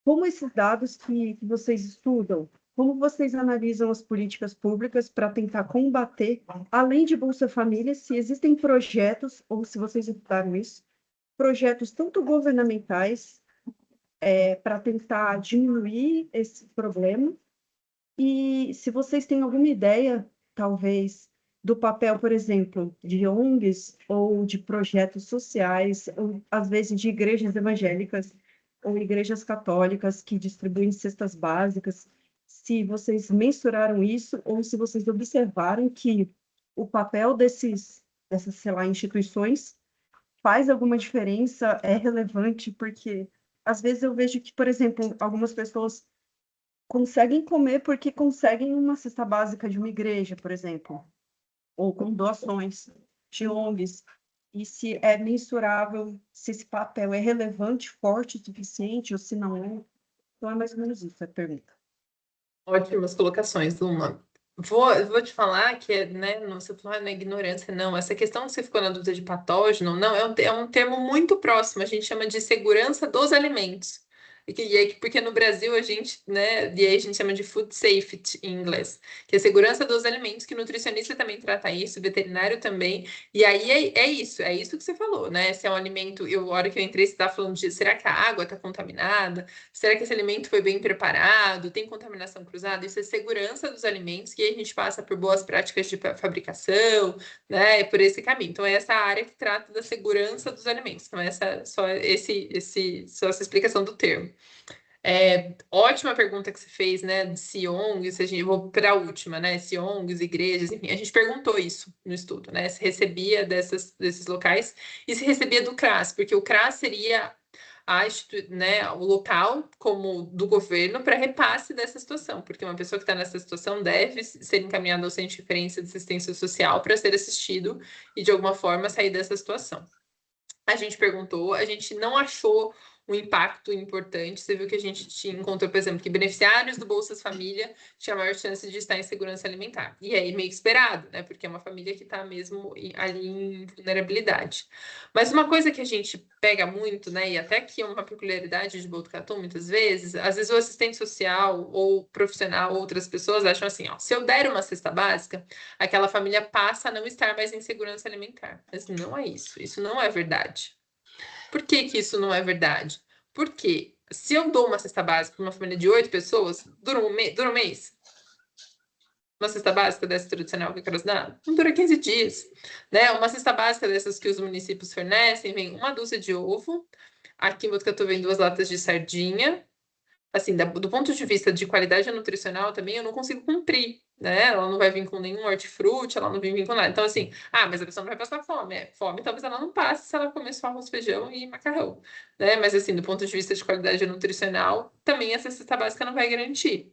como esses dados que vocês estudam, como vocês analisam as políticas públicas para tentar combater, além de Bolsa Família, se existem projetos, ou se vocês estudaram isso, projetos tanto governamentais para tentar diminuir esse problema, E se vocês têm alguma ideia, talvez, do papel, por exemplo, de ONGs ou de projetos sociais, ou às vezes de igrejas evangélicas ou igrejas católicas que distribuem cestas básicas, se vocês mensuraram isso ou se vocês observaram que o papel dessas, sei lá, instituições faz alguma diferença, é relevante, porque às vezes eu vejo que, por exemplo, algumas pessoas conseguem comer porque conseguem uma cesta básica de uma igreja, por exemplo, ou com doações de ONGs, e se é mensurável, se esse papel é relevante, forte o suficiente, ou se não é. Então é mais ou menos isso a pergunta. Ótimas colocações, Luma. Vou te falar que, né, não, você falou, não é ignorância, não. Essa questão que você ficou na dúvida de patógeno, não, é um termo muito próximo, a gente chama de segurança dos alimentos. Porque no Brasil a gente, né, e aí a gente chama de food safety em inglês, que é segurança dos alimentos, que nutricionista também trata isso, veterinário também, e aí é isso que você falou, né? Se é um alimento, a hora que eu entrei, você estava falando de será que a água está contaminada? Será que esse alimento foi bem preparado? Tem contaminação cruzada? Isso é segurança dos alimentos, que a gente passa por boas práticas de fabricação, né? Por esse caminho. Então, é essa área que trata da segurança dos alimentos. Então, só essa explicação do termo. Ótima pergunta que você fez, né? De se ONGs, eu vou para a última, né? Se ONGs, igrejas, enfim, a gente perguntou isso no estudo, né? Se recebia desses locais e se recebia do CRAS, porque o CRAS seria né, o local como do governo para repasse dessa situação, porque uma pessoa que está nessa situação deve ser encaminhada ao Centro de Referência de Assistência Social para ser assistido e, de alguma forma, sair dessa situação. A gente perguntou, a gente não achou um impacto importante. Você viu que a gente encontrou, por exemplo, que beneficiários do Bolsa Família tinham maior chance de estar em segurança alimentar. E aí, meio que esperado, né? Porque é uma família que está mesmo ali em vulnerabilidade. Mas uma coisa que a gente pega muito, né? E até que é uma peculiaridade de Botucatu, muitas vezes, às vezes o assistente social ou profissional, outras pessoas acham assim, ó, se eu der uma cesta básica, aquela família passa a não estar mais em segurança alimentar. Mas não é isso não é verdade. Por que isso não é verdade? Porque se eu dou uma cesta básica para uma família de 8 pessoas, dura um mês? Uma cesta básica dessa tradicional que eu quero dar? Não dura 15 dias. Né? Uma cesta básica dessas que os municípios fornecem, vem uma dúzia de ovo. Aqui em Botucatu vem 2 latas de sardinha. Assim, do ponto de vista de qualidade nutricional também, eu não consigo cumprir, né? Ela não vai vir com nenhum hortifruti, ela não vai vir com nada. Então, assim, mas a pessoa não vai passar fome. Fome talvez ela não passe se ela comer só arroz, feijão e macarrão, né? Mas, assim, do ponto de vista de qualidade nutricional, também essa cesta básica não vai garantir.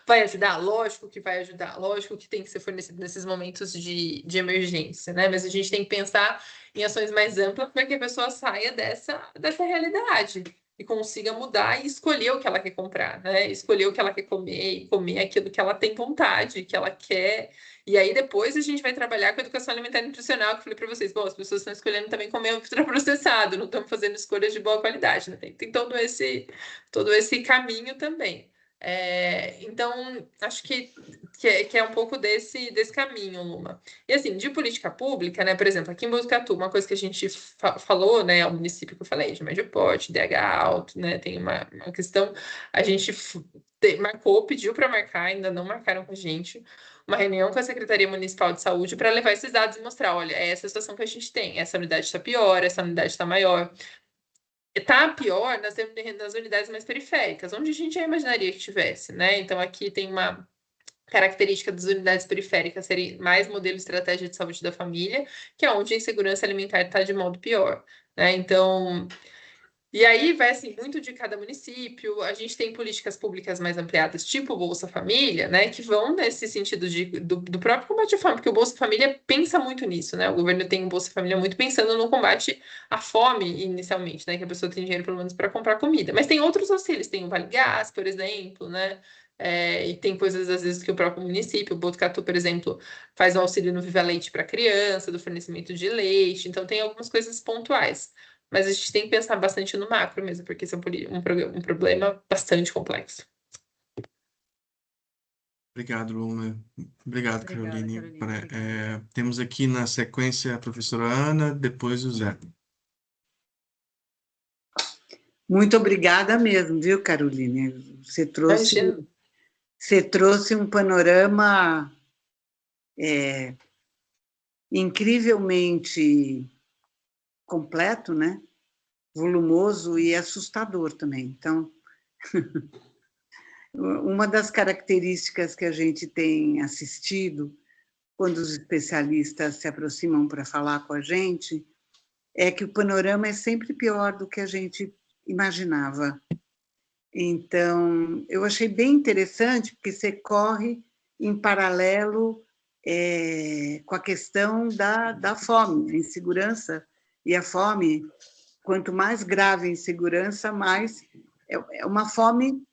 Vai ajudar? Lógico que vai ajudar. Lógico que tem que ser fornecido nesses momentos de emergência, né? Mas a gente tem que pensar em ações mais amplas para que a pessoa saia dessa realidade e consiga mudar e escolher o que ela quer comprar, né? Escolher o que ela quer comer e comer aquilo que ela tem vontade, que ela quer. E aí depois a gente vai trabalhar com a educação alimentar e nutricional, que eu falei para vocês, bom, as pessoas estão escolhendo também comer ultraprocessado, não estão fazendo escolhas de boa qualidade, né? Tem todo esse caminho também. Então, acho que é um pouco desse caminho, Luma. E assim, de política pública, né? Por exemplo, aqui em Botucatu, uma coisa que a gente falou, né? O município que eu falei, de médio porte, DH alto, né? Tem uma questão, a gente marcou, pediu para marcar, ainda não marcaram com a gente, uma reunião com a Secretaria Municipal de Saúde para levar esses dados e mostrar, olha, é essa a situação que a gente tem, essa unidade está pior, essa unidade está maior. Está pior nas unidades mais periféricas, onde a gente já imaginaria que tivesse, né? Então, aqui tem uma característica das unidades periféricas serem mais modelo de estratégia de saúde da família, que é onde a insegurança alimentar está de modo pior, né? Então, e aí vai assim muito de cada município. A gente tem políticas públicas mais ampliadas, tipo o Bolsa Família, né, que vão nesse sentido do próprio combate à fome, porque o Bolsa Família pensa muito nisso, né? O governo tem o Bolsa Família muito pensando no combate à fome inicialmente, né, que a pessoa tem dinheiro pelo menos para comprar comida. Mas tem outros auxílios, tem o Vale Gás, por exemplo, né? E tem coisas, às vezes, que o próprio município, o Botucatu, por exemplo, faz um auxílio no Viva Leite para criança, do fornecimento de leite. Então, tem algumas coisas pontuais. Mas a gente tem que pensar bastante no macro mesmo, porque esse é um problema bastante complexo. Obrigado, Luma. Obrigado, Caroline. Obrigada. Temos aqui na sequência a professora Ana, depois o Zé. Muito obrigada mesmo, viu, Caroline? Você trouxe Você trouxe um panorama incrivelmente completo, né? Volumoso e assustador também. Então, uma das características que a gente tem assistido quando os especialistas se aproximam para falar com a gente é que o panorama é sempre pior do que a gente imaginava. Então, eu achei bem interessante, porque você corre em paralelo com a questão da fome, a insegurança. E a fome, quanto mais grave a insegurança, mais é uma fome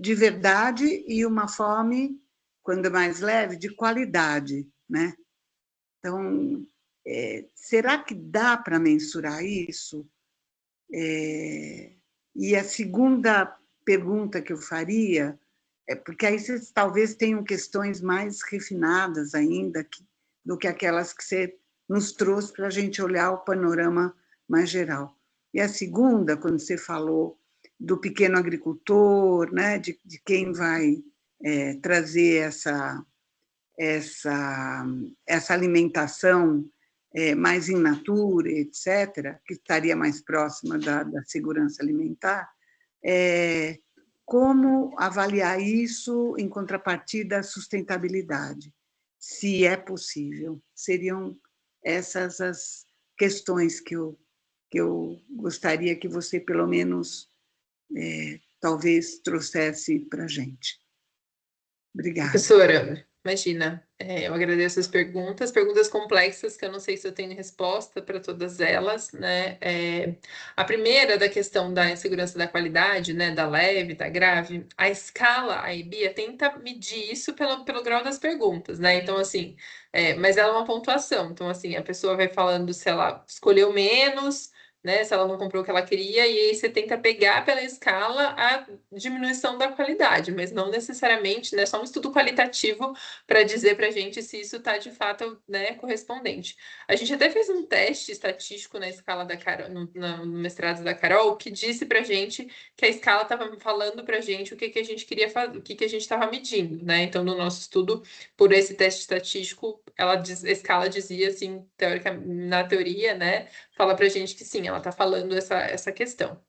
de verdade e uma fome, quando é mais leve, de qualidade, né? Então, será que dá para mensurar isso? E a segunda pergunta que eu faria porque aí vocês talvez tenham questões mais refinadas ainda do que aquelas que você nos trouxe para a gente olhar o panorama mais geral. E a segunda, quando você falou do pequeno agricultor, né, de quem vai trazer essa alimentação mais in natura, etc., que estaria mais próxima da segurança alimentar, como avaliar isso em contrapartida à sustentabilidade, se é possível? Seriam essas as questões que eu gostaria que você, pelo menos, talvez trouxesse para a gente. Obrigada. Professora, imagina, eu agradeço as perguntas complexas, que eu não sei se eu tenho resposta para todas elas, né? A primeira, da questão da insegurança da qualidade, né? Da leve, da grave, a escala, a EBIA, tenta medir isso pelo grau das perguntas, né? Então, assim, mas ela é uma pontuação, então, assim, a pessoa vai falando se ela escolheu menos, né, se ela não comprou o que ela queria, e aí você tenta pegar pela escala a diminuição da qualidade, mas não necessariamente, né, só um estudo qualitativo para dizer para a gente se isso está de fato, né, correspondente. A gente até fez um teste estatístico na escala da Carol, no mestrado da Carol, que disse para a gente que a escala estava falando para a gente o que a gente queria fazer, o que a gente estava medindo, né? Então, no nosso estudo, por esse teste estatístico, a escala dizia assim, na teoria, né? Fala para a gente que sim, ela está falando essa questão.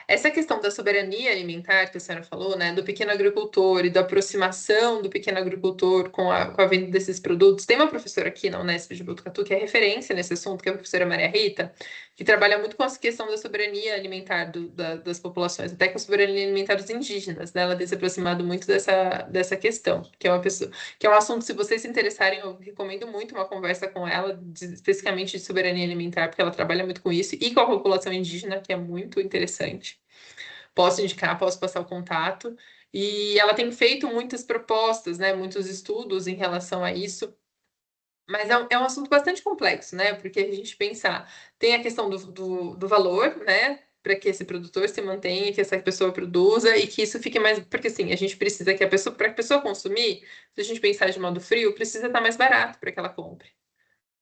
Essa questão da soberania alimentar que a senhora falou, né, do pequeno agricultor e da aproximação do pequeno agricultor com a venda desses produtos, tem uma professora aqui na Unesp de Botucatu que é referência nesse assunto, que é a professora Maria Rita, que trabalha muito com essa questão da soberania alimentar das populações, até com a soberania alimentar dos indígenas, né, ela tem se aproximado muito dessa questão, que é uma pessoa, que é um assunto, se vocês se interessarem, eu recomendo muito uma conversa com ela, especificamente de soberania alimentar, porque ela trabalha muito com isso, e com a população indígena, que é muito interessante. Posso indicar, posso passar o contato. E ela tem feito muitas propostas, né, muitos estudos em relação a isso. Mas é um assunto bastante complexo, né? Porque a gente pensar, tem a questão do valor, né? Para que esse produtor se mantenha, que essa pessoa produza e que isso fique mais. Porque assim, a gente precisa que para a pessoa consumir, se a gente pensar de modo frio, precisa estar mais barato para que ela compre.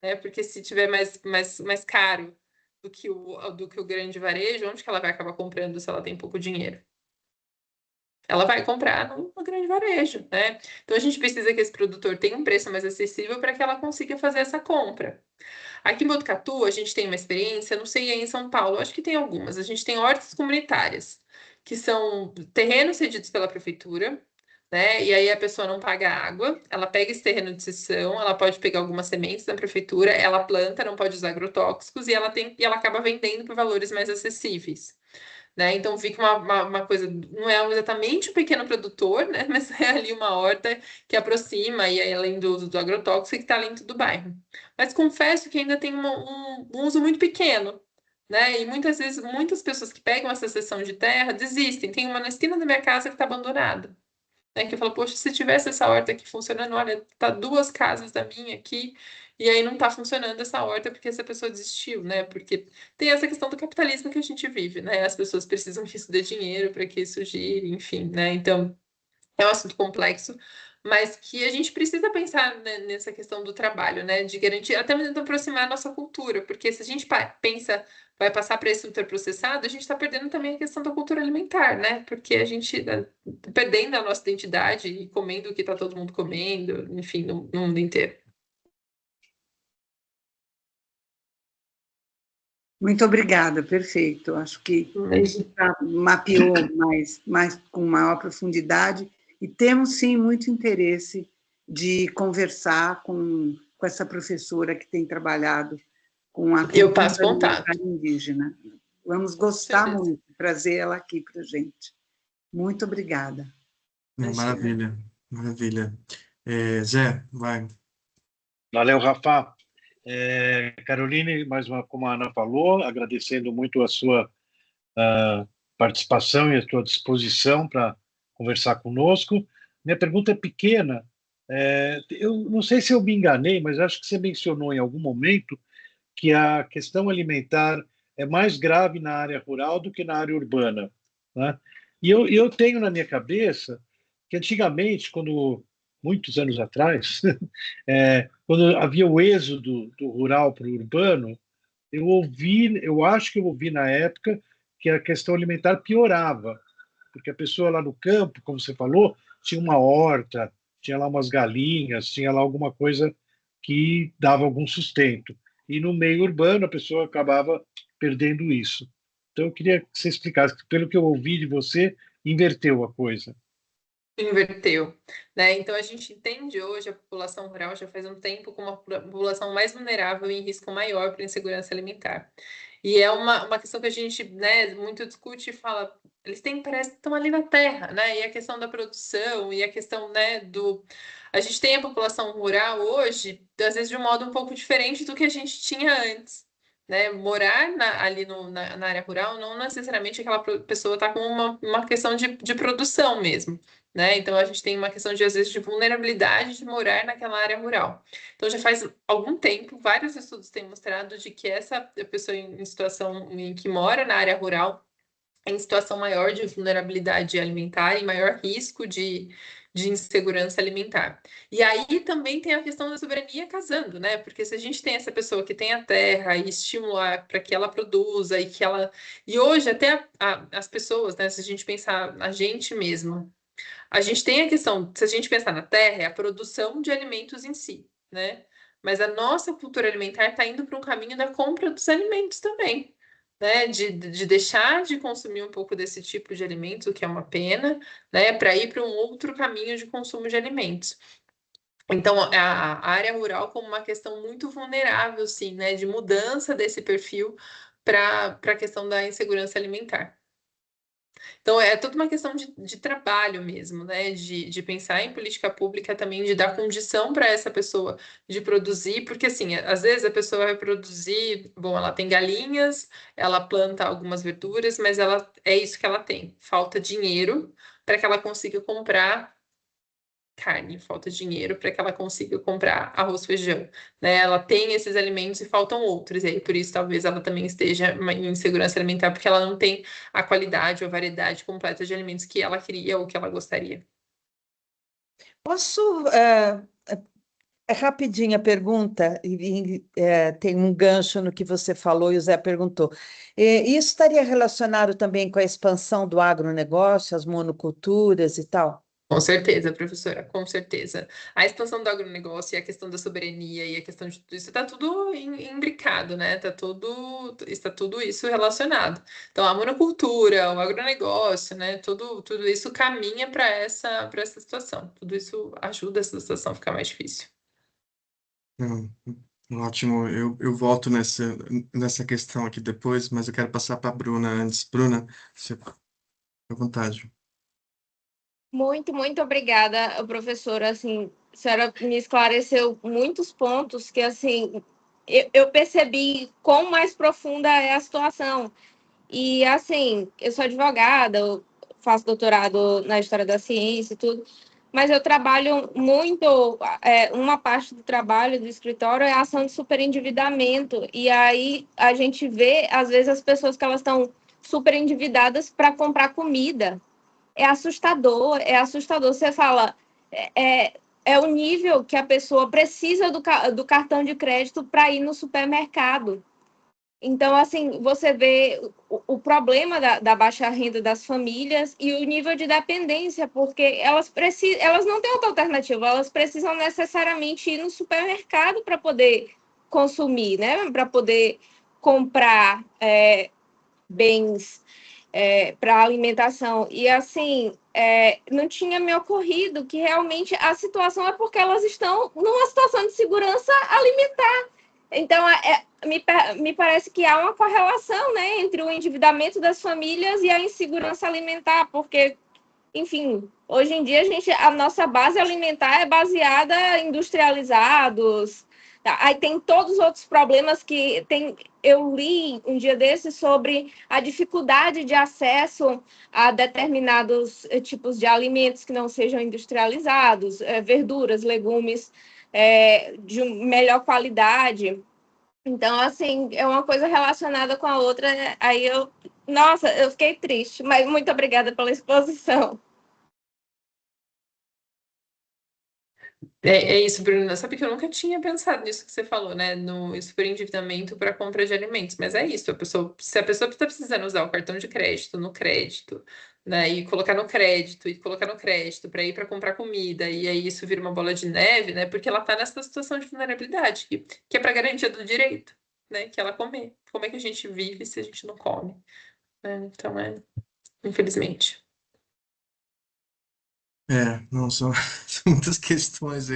Né? Porque se tiver mais caro do que o grande varejo, onde que ela vai acabar comprando se ela tem pouco dinheiro? Ela vai comprar no grande varejo, né? Então a gente precisa que esse produtor tenha um preço mais acessível para que ela consiga fazer essa compra. Aqui em Botucatu, a gente tem uma experiência, não sei aí em São Paulo, acho que tem algumas. A gente tem hortas comunitárias, que são terrenos cedidos pela prefeitura, né? E aí a pessoa não paga água, ela pega esse terreno de cessão, ela pode pegar algumas sementes da prefeitura, ela planta, não pode usar agrotóxicos e ela acaba vendendo por valores mais acessíveis. Né? Então fica uma coisa, não é exatamente um pequeno produtor, né? Mas é ali uma horta que aproxima, e aí, além do uso do agrotóxico, que está dentro do bairro. Mas confesso que ainda tem um uso muito pequeno. Né? E muitas vezes, muitas pessoas que pegam essa cessão de terra desistem. Tem uma na esquina da minha casa que está abandonada. Né, que eu falo, poxa, se tivesse essa horta aqui funcionando, olha, tá 2 casas da minha aqui, e aí não tá funcionando essa horta porque essa pessoa desistiu, né? Porque tem essa questão do capitalismo que a gente vive, né? As pessoas precisam que isso dê dinheiro para que isso gire, enfim, né? Então, é um assunto complexo, mas que a gente precisa pensar, né, nessa questão do trabalho, né, de garantir, até mesmo de aproximar a nossa cultura, porque se a gente pensa, vai passar para esse ultraprocessado, a gente está perdendo também a questão da cultura alimentar, né, porque a gente está perdendo a nossa identidade e comendo o que está todo mundo comendo, enfim, no mundo inteiro. Muito obrigada, perfeito. Acho que mapeou com maior profundidade e temos, sim, muito interesse de conversar com essa professora que tem trabalhado com a Eu passo cultura contato. alimentar indígena. Vamos gostar muito de trazer ela aqui para a gente. Muito obrigada. Maravilha, maravilha. Zé, vai. Valeu, Rafa. Caroline, como a Ana falou, agradecendo muito a sua participação e a sua disposição para conversar conosco. Minha pergunta é pequena. Eu não sei se eu me enganei, mas acho que você mencionou em algum momento que a questão alimentar é mais grave na área rural do que na área urbana, né? E eu tenho na minha cabeça que antigamente, muitos anos atrás, quando havia o êxodo do rural para o urbano, eu acho que eu ouvi na época que a questão alimentar piorava, porque a pessoa lá no campo, como você falou, tinha uma horta, tinha lá umas galinhas, tinha lá alguma coisa que dava algum sustento. E no meio urbano a pessoa acabava perdendo isso. Então eu queria que você explicasse, que pelo que eu ouvi de você, inverteu a coisa. Inverteu, né? Então a gente entende hoje a população rural já faz um tempo como uma população mais vulnerável e em risco maior para insegurança alimentar. E é uma questão que a gente, né, muito discute e fala, eles parece que estão ali na terra, né? E a questão da produção e a questão, né, a gente tem a população rural hoje, às vezes de um modo um pouco diferente do que a gente tinha antes. Né, morar ali na área rural não necessariamente aquela pessoa está com uma questão de produção mesmo. Né? Então a gente tem uma questão de às vezes de vulnerabilidade de morar naquela área rural. Então já faz algum tempo, vários estudos têm mostrado de que essa pessoa em situação em que mora na área rural em situação maior de vulnerabilidade alimentar e maior risco de insegurança alimentar. E aí também tem a questão da soberania casando, né? Porque se a gente tem essa pessoa que tem a terra e estimular para que ela produza e que ela. E hoje, até as pessoas, né? Se a gente pensar na gente mesmo, a gente tem a questão, se a gente pensar na terra, é a produção de alimentos em si, né? Mas a nossa cultura alimentar está indo para um caminho da compra dos alimentos também, né? De deixar de consumir um pouco desse tipo de alimentos, o que é uma pena, né? Para ir para um outro caminho de consumo de alimentos. Então, a área rural como uma questão muito vulnerável, sim, né? De mudança desse perfil para a questão da insegurança alimentar. Então, é toda uma questão de trabalho mesmo, né? De pensar em política pública também, de dar condição para essa pessoa de produzir, porque, assim, às vezes a pessoa vai produzir, bom, ela tem galinhas, ela planta algumas verduras, mas é isso que ela tem. Falta dinheiro para que ela consiga comprar carne, falta dinheiro para que ela consiga comprar arroz, feijão, né? Ela tem esses alimentos e faltam outros, e aí por isso talvez ela também esteja em insegurança alimentar, porque ela não tem a qualidade ou a variedade completa de alimentos que ela queria ou que ela gostaria. Posso rapidinha pergunta, tem um gancho no que você falou e o Zé perguntou. Isso estaria relacionado também com a expansão do agronegócio, as monoculturas e tal? Com certeza, professora, com certeza. A expansão do agronegócio e a questão da soberania e a questão de tudo isso está tudo imbricado, né? Está tudo isso relacionado. Então, a monocultura, o agronegócio, né? Tudo isso caminha para essa situação. Tudo isso ajuda essa situação a ficar mais difícil. Ótimo, eu volto nessa questão aqui depois, mas eu quero passar para a Bruna antes. Bruna, você fica à vontade. Muito, muito obrigada, professora. Assim, a senhora me esclareceu muitos pontos que, assim, eu percebi quão mais profunda é a situação. E, assim, eu sou advogada, eu faço doutorado na história da ciência e tudo, mas eu trabalho muito, uma parte do trabalho do escritório é a ação de superendividamento. E aí a gente vê, às vezes, as pessoas que elas estão superendividadas para comprar comida. É assustador. Você fala, é o nível que a pessoa precisa do cartão de crédito para ir no supermercado. Então, assim, você vê o problema da baixa renda das famílias e o nível de dependência, porque elas não têm outra alternativa, elas precisam necessariamente ir no supermercado para poder consumir, né? Para poder comprar bens para alimentação. E, assim, não tinha me ocorrido que realmente a situação é porque elas estão numa situação de segurança alimentar. Então, me parece que há uma correlação, né, entre o endividamento das famílias e a insegurança alimentar, porque, enfim, hoje em dia a nossa base alimentar é baseada em industrializados. Aí tem todos os outros problemas que tem. Eu li um dia desses sobre a dificuldade de acesso a determinados tipos de alimentos que não sejam industrializados, verduras, legumes, de melhor qualidade. Então, assim, é uma coisa relacionada com a outra. Aí nossa, eu fiquei triste, mas muito obrigada pela exposição. É isso, Bruna. Sabe que eu nunca tinha pensado nisso que você falou, né? No superendividamento para compra de alimentos. Mas é isso, se a pessoa está precisando usar o cartão de crédito no crédito, né? E colocar no crédito para ir para comprar comida, e aí isso vira uma bola de neve, né? Porque ela está nessa situação de vulnerabilidade, que é para garantia do direito, né? Que ela comer. Como é que a gente vive se a gente não come? Então, infelizmente. Não, são, são muitas questões.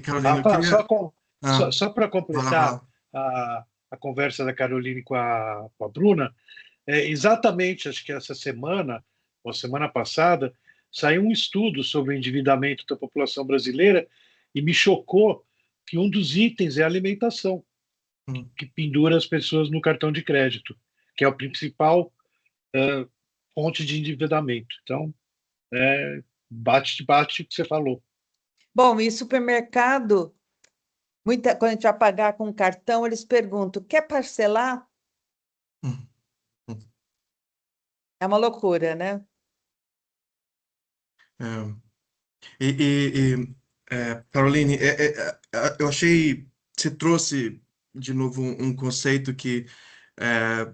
Carolina, eu queria. Só para Vai lá, vai completar lá. a conversa da Caroline com a Bruna, exatamente, acho que essa semana, ou semana passada, saiu um estudo sobre o endividamento da população brasileira e me chocou que um dos itens é a alimentação, que pendura as pessoas no cartão de crédito, que é o principal fonte de endividamento. Então, bate o que você falou. Bom, e supermercado, quando a gente vai pagar com cartão, eles perguntam: quer parcelar? Hum. É uma loucura, né? Caroline, eu achei você trouxe de novo um conceito que é,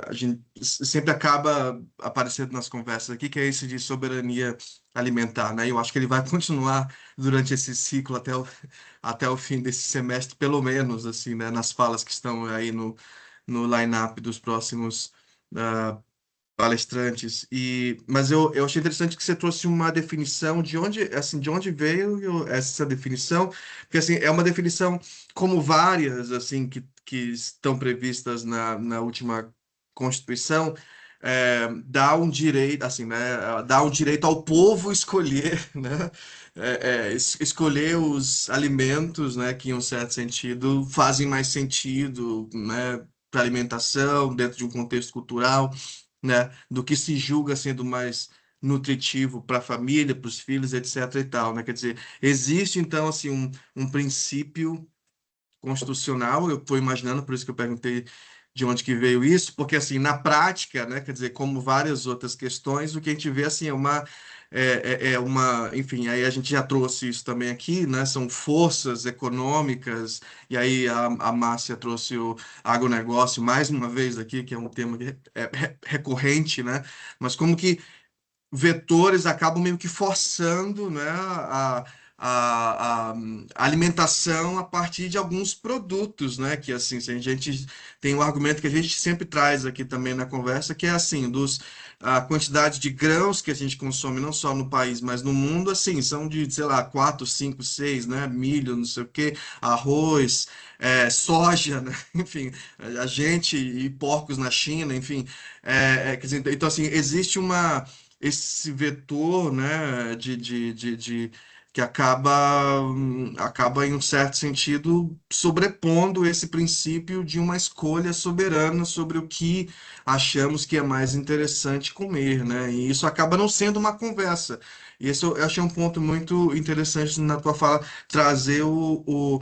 a gente sempre acaba aparecendo nas conversas aqui, que é esse de soberania alimentar, né? Eu acho que ele vai continuar durante esse ciclo até o fim desse semestre, pelo menos, assim, né? Nas falas que estão aí no line-up dos próximos palestrantes. Mas eu achei interessante que você trouxe uma definição de onde veio essa definição, porque assim é uma definição como várias assim que estão previstas na última Constituição. Dá um direito assim, né, dá um direito ao povo escolher, né, escolher os alimentos, né, que em um certo sentido fazem mais sentido, né, para alimentação dentro de um contexto cultural, né, do que se julga sendo mais nutritivo para a família, para os filhos, etc. e tal, né? Quer dizer, existe então assim um princípio constitucional. Eu estou imaginando, por isso que eu perguntei de onde que veio isso, porque assim na prática, né? Quer dizer, como várias outras questões, o que a gente vê assim enfim, aí a gente já trouxe isso também aqui, né? São forças econômicas, e aí a Márcia trouxe o agronegócio mais uma vez aqui, que é um tema que é recorrente, né? Mas como que vetores acabam meio que forçando, né, a alimentação a partir de alguns produtos, né, que assim, se a gente tem um argumento que a gente sempre traz aqui também na conversa, que é assim, a quantidade de grãos que a gente consome, não só no país, mas no mundo, assim, são de, sei lá, 4, 5, 6, né, milho, não sei o quê, arroz, soja, né, enfim, a gente e porcos na China, enfim, quer dizer, então assim, existe esse vetor, né, que acaba, em um certo sentido, sobrepondo esse princípio de uma escolha soberana sobre o que achamos que é mais interessante comer, né? E isso acaba não sendo uma conversa. E esse eu achei um ponto muito interessante na tua fala, trazer o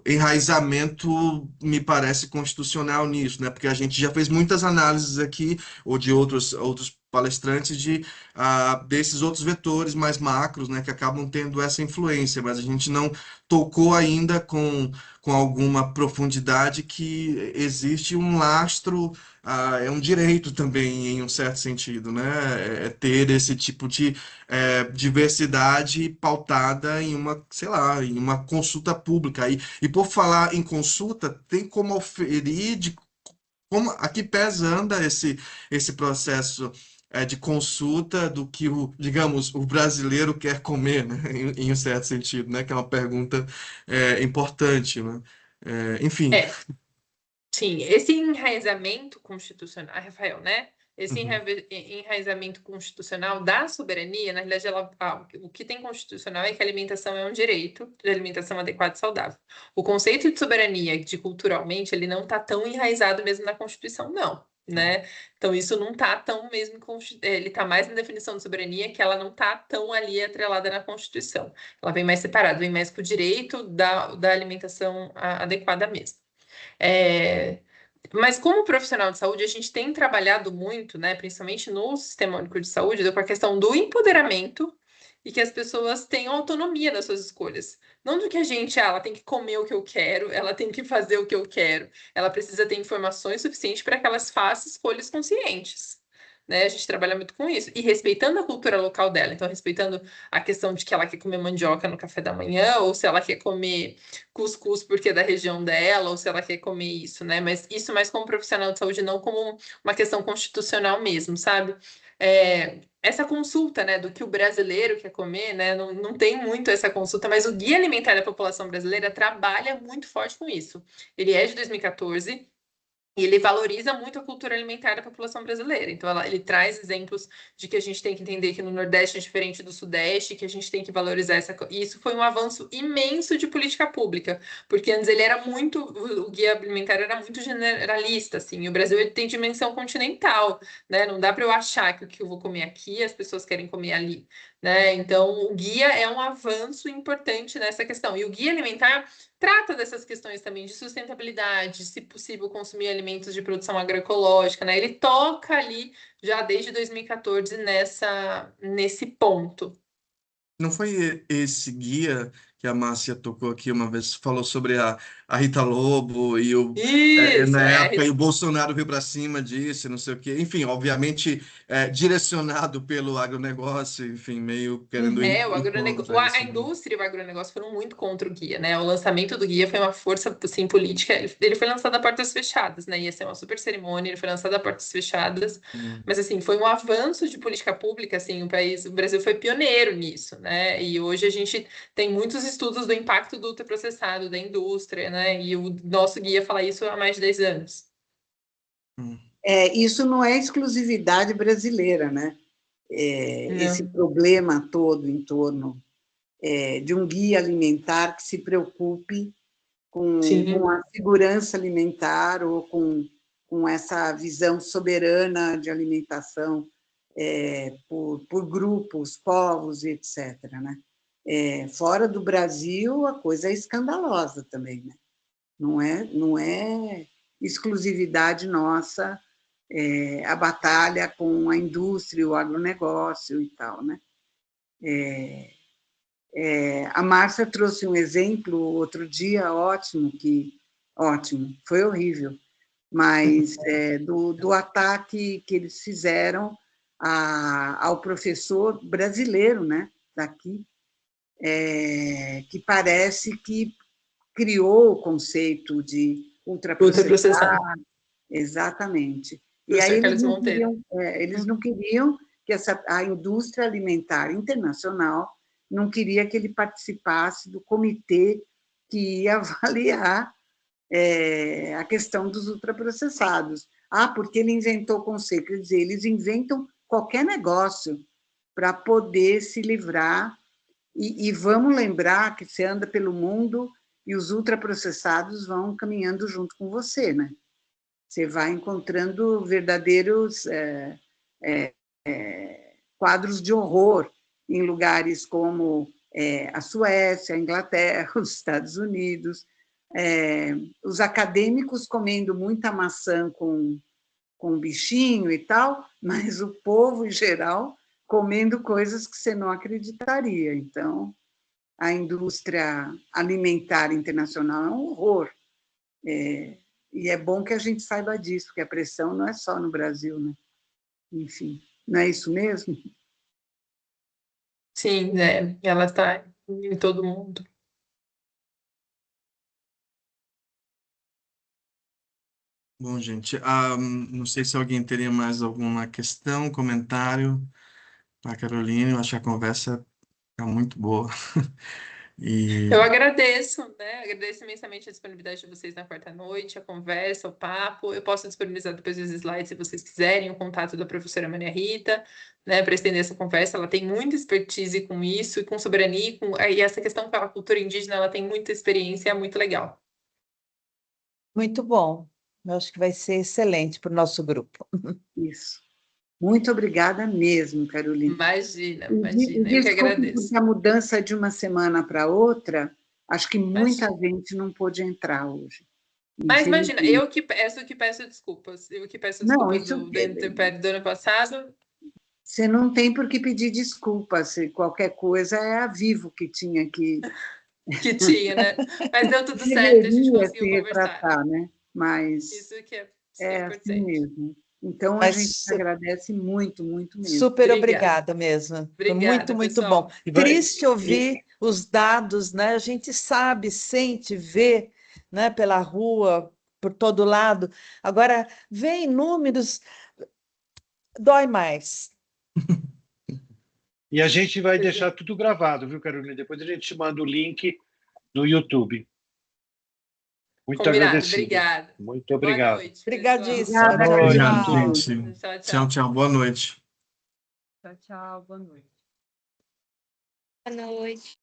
enraizamento, me parece, constitucional nisso, né? Porque a gente já fez muitas análises aqui, ou de outros palestrantes desses outros vetores mais macros, né, que acabam tendo essa influência, mas a gente não tocou ainda com alguma profundidade que existe um lastro, é um direito também, em um certo sentido, né, ter esse tipo de diversidade pautada em uma, sei lá, em uma consulta pública. E por falar em consulta, tem como oferir de como a que pés anda esse processo de consulta do que digamos, o brasileiro quer comer, né? Em um certo sentido, né? Que é uma pergunta importante, né? Enfim. É, sim, esse enraizamento constitucional, Rafael, né? Esse Uhum. enraizamento constitucional da soberania, na realidade, o que tem constitucional é que a alimentação é um direito de alimentação adequada e saudável. O conceito de soberania, de culturalmente, ele não está tão enraizado mesmo na Constituição, não, né? Então, isso não está tão mesmo, ele está mais na definição de soberania, que ela não está tão ali atrelada na Constituição. Ela vem mais separada, vem mais com o direito da alimentação adequada mesmo. Mas como profissional de saúde, a gente tem trabalhado muito, né, principalmente no Sistema Único de Saúde, com a questão do empoderamento e que as pessoas tenham autonomia das suas escolhas. Não do que ela tem que comer o que eu quero, ela tem que fazer o que eu quero. Ela precisa ter informações suficientes para que elas façam escolhas conscientes. Né? A gente trabalha muito com isso. E respeitando a cultura local dela. Então, respeitando a questão de que ela quer comer mandioca no café da manhã, ou se ela quer comer cuscuz porque é da região dela, ou se ela quer comer isso, né? Mas isso mais como profissional de saúde, não como uma questão constitucional mesmo, sabe? Essa consulta, né, do que o brasileiro quer comer, né, não tem muito essa consulta, mas o Guia Alimentar da População Brasileira trabalha muito forte com isso. Ele é de 2014, e ele valoriza muito a cultura alimentar da população brasileira. Então, ele traz exemplos de que a gente tem que entender que no Nordeste é diferente do Sudeste, que a gente tem que valorizar essa coisa. E isso foi um avanço imenso de política pública, porque antes ele era muito, o guia alimentar era muito generalista, assim. E o Brasil ele tem dimensão continental, né? Não dá para eu achar que o que eu vou comer aqui as pessoas querem comer ali, né? Então, o guia é um avanço importante nessa questão. E o guia alimentar trata dessas questões também de sustentabilidade, se possível consumir alimentos de produção agroecológica, né? Ele toca ali já desde 2014 nesse ponto. Não foi esse guia que a Márcia tocou aqui uma vez, falou sobre a Rita Lobo e Isso, na época e o Bolsonaro veio para cima disso, não sei o quê. Enfim, obviamente direcionado pelo agronegócio, enfim, meio querendo ir contra a isso, né? indústria e o agronegócio foram muito contra o guia, né? O lançamento do guia foi uma força assim, política. Ele foi lançado a portas fechadas, né? Ia ser uma super cerimônia, ele foi lançado a portas fechadas. Mas assim, foi um avanço de política pública, assim, o Brasil foi pioneiro nisso, né? E hoje a gente tem muitos estudos do impacto do ultraprocessado, da indústria, né? E o nosso guia fala isso há mais de 10 anos. Isso não é exclusividade brasileira, né? Esse problema todo em torno de um guia alimentar que se preocupe com a segurança alimentar ou com essa visão soberana de alimentação por grupos, povos, etc. Né? Fora do Brasil, a coisa é escandalosa também. Né? Não é exclusividade nossa a batalha com a indústria, o agronegócio e tal. Né? A Márcia trouxe um exemplo outro dia ótimo, foi horrível, mas do ataque que eles fizeram ao professor brasileiro, né, daqui, que parece que criou o conceito de ultraprocessado. Exatamente. E aí eles não queriam que a indústria alimentar internacional não queria que ele participasse do comitê que ia avaliar a questão dos ultraprocessados. Porque ele inventou o conceito. Quer dizer, eles inventam qualquer negócio para poder se livrar. E vamos lembrar que você anda pelo mundo e os ultraprocessados vão caminhando junto com você, né? Você vai encontrando verdadeiros quadros de horror em lugares como a Suécia, a Inglaterra, os Estados Unidos, os acadêmicos comendo muita maçã com com bichinho e tal, mas o povo, em geral, comendo coisas que você não acreditaria. Então, a indústria alimentar internacional é um horror. E é bom que a gente saiba disso, porque a pressão não é só no Brasil, né? Enfim, não é isso mesmo? Sim, né? Ela está em todo mundo. Bom, gente, não sei se alguém teria mais alguma questão, comentário para a Caroline. Eu acho que a conversa está muito boa. E, Eu agradeço, né? Agradeço imensamente a disponibilidade de vocês na quarta noite, a conversa, o papo. Eu posso disponibilizar depois os slides, se vocês quiserem, o contato da professora Maria Rita, né, para estender essa conversa. Ela tem muita expertise com isso, e com soberania, e essa questão com a cultura indígena, ela tem muita experiência, é muito legal. Muito bom. Eu acho que vai ser excelente para o nosso grupo. Isso. Muito obrigada mesmo, Carolina. Imagina, E imagina. Eu que desculpe, agradeço. porque a mudança de uma semana para outra, acho que muita Imagina. gente não pôde entrar hoje. Mas imagina, Infelizmente. eu que peço desculpas. Eu que peço Não, desculpas isso do intempérie do ano passado. você não tem por que pedir desculpa. Se qualquer coisa é a Vivo que tinha que Que tinha, né? Mas deu tudo certo, a gente deveria se conseguiu conversar. retratar, né? Mas Isso que é é assim 100%. mesmo. Então a gente Mas agradece muito, muito mesmo. super Obrigada. obrigada mesmo. Foi Obrigada, muito, muito bom. pessoal. E vai- Triste ouvir os dados, né? A gente sabe, sente, vê, né, pela rua, por todo lado. Agora, vem números, dói mais. E a gente vai deixar tudo gravado, viu, Carolina? Depois a gente te manda o link no YouTube. Muito Combinado, agradecido. obrigada. Muito Boa obrigado. noite, Obrigadíssima. Obrigada, Tchau, obrigado, tchau. gente. Tchau, Tchau, tchau. Boa noite. Tchau, tchau, boa noite. Boa noite.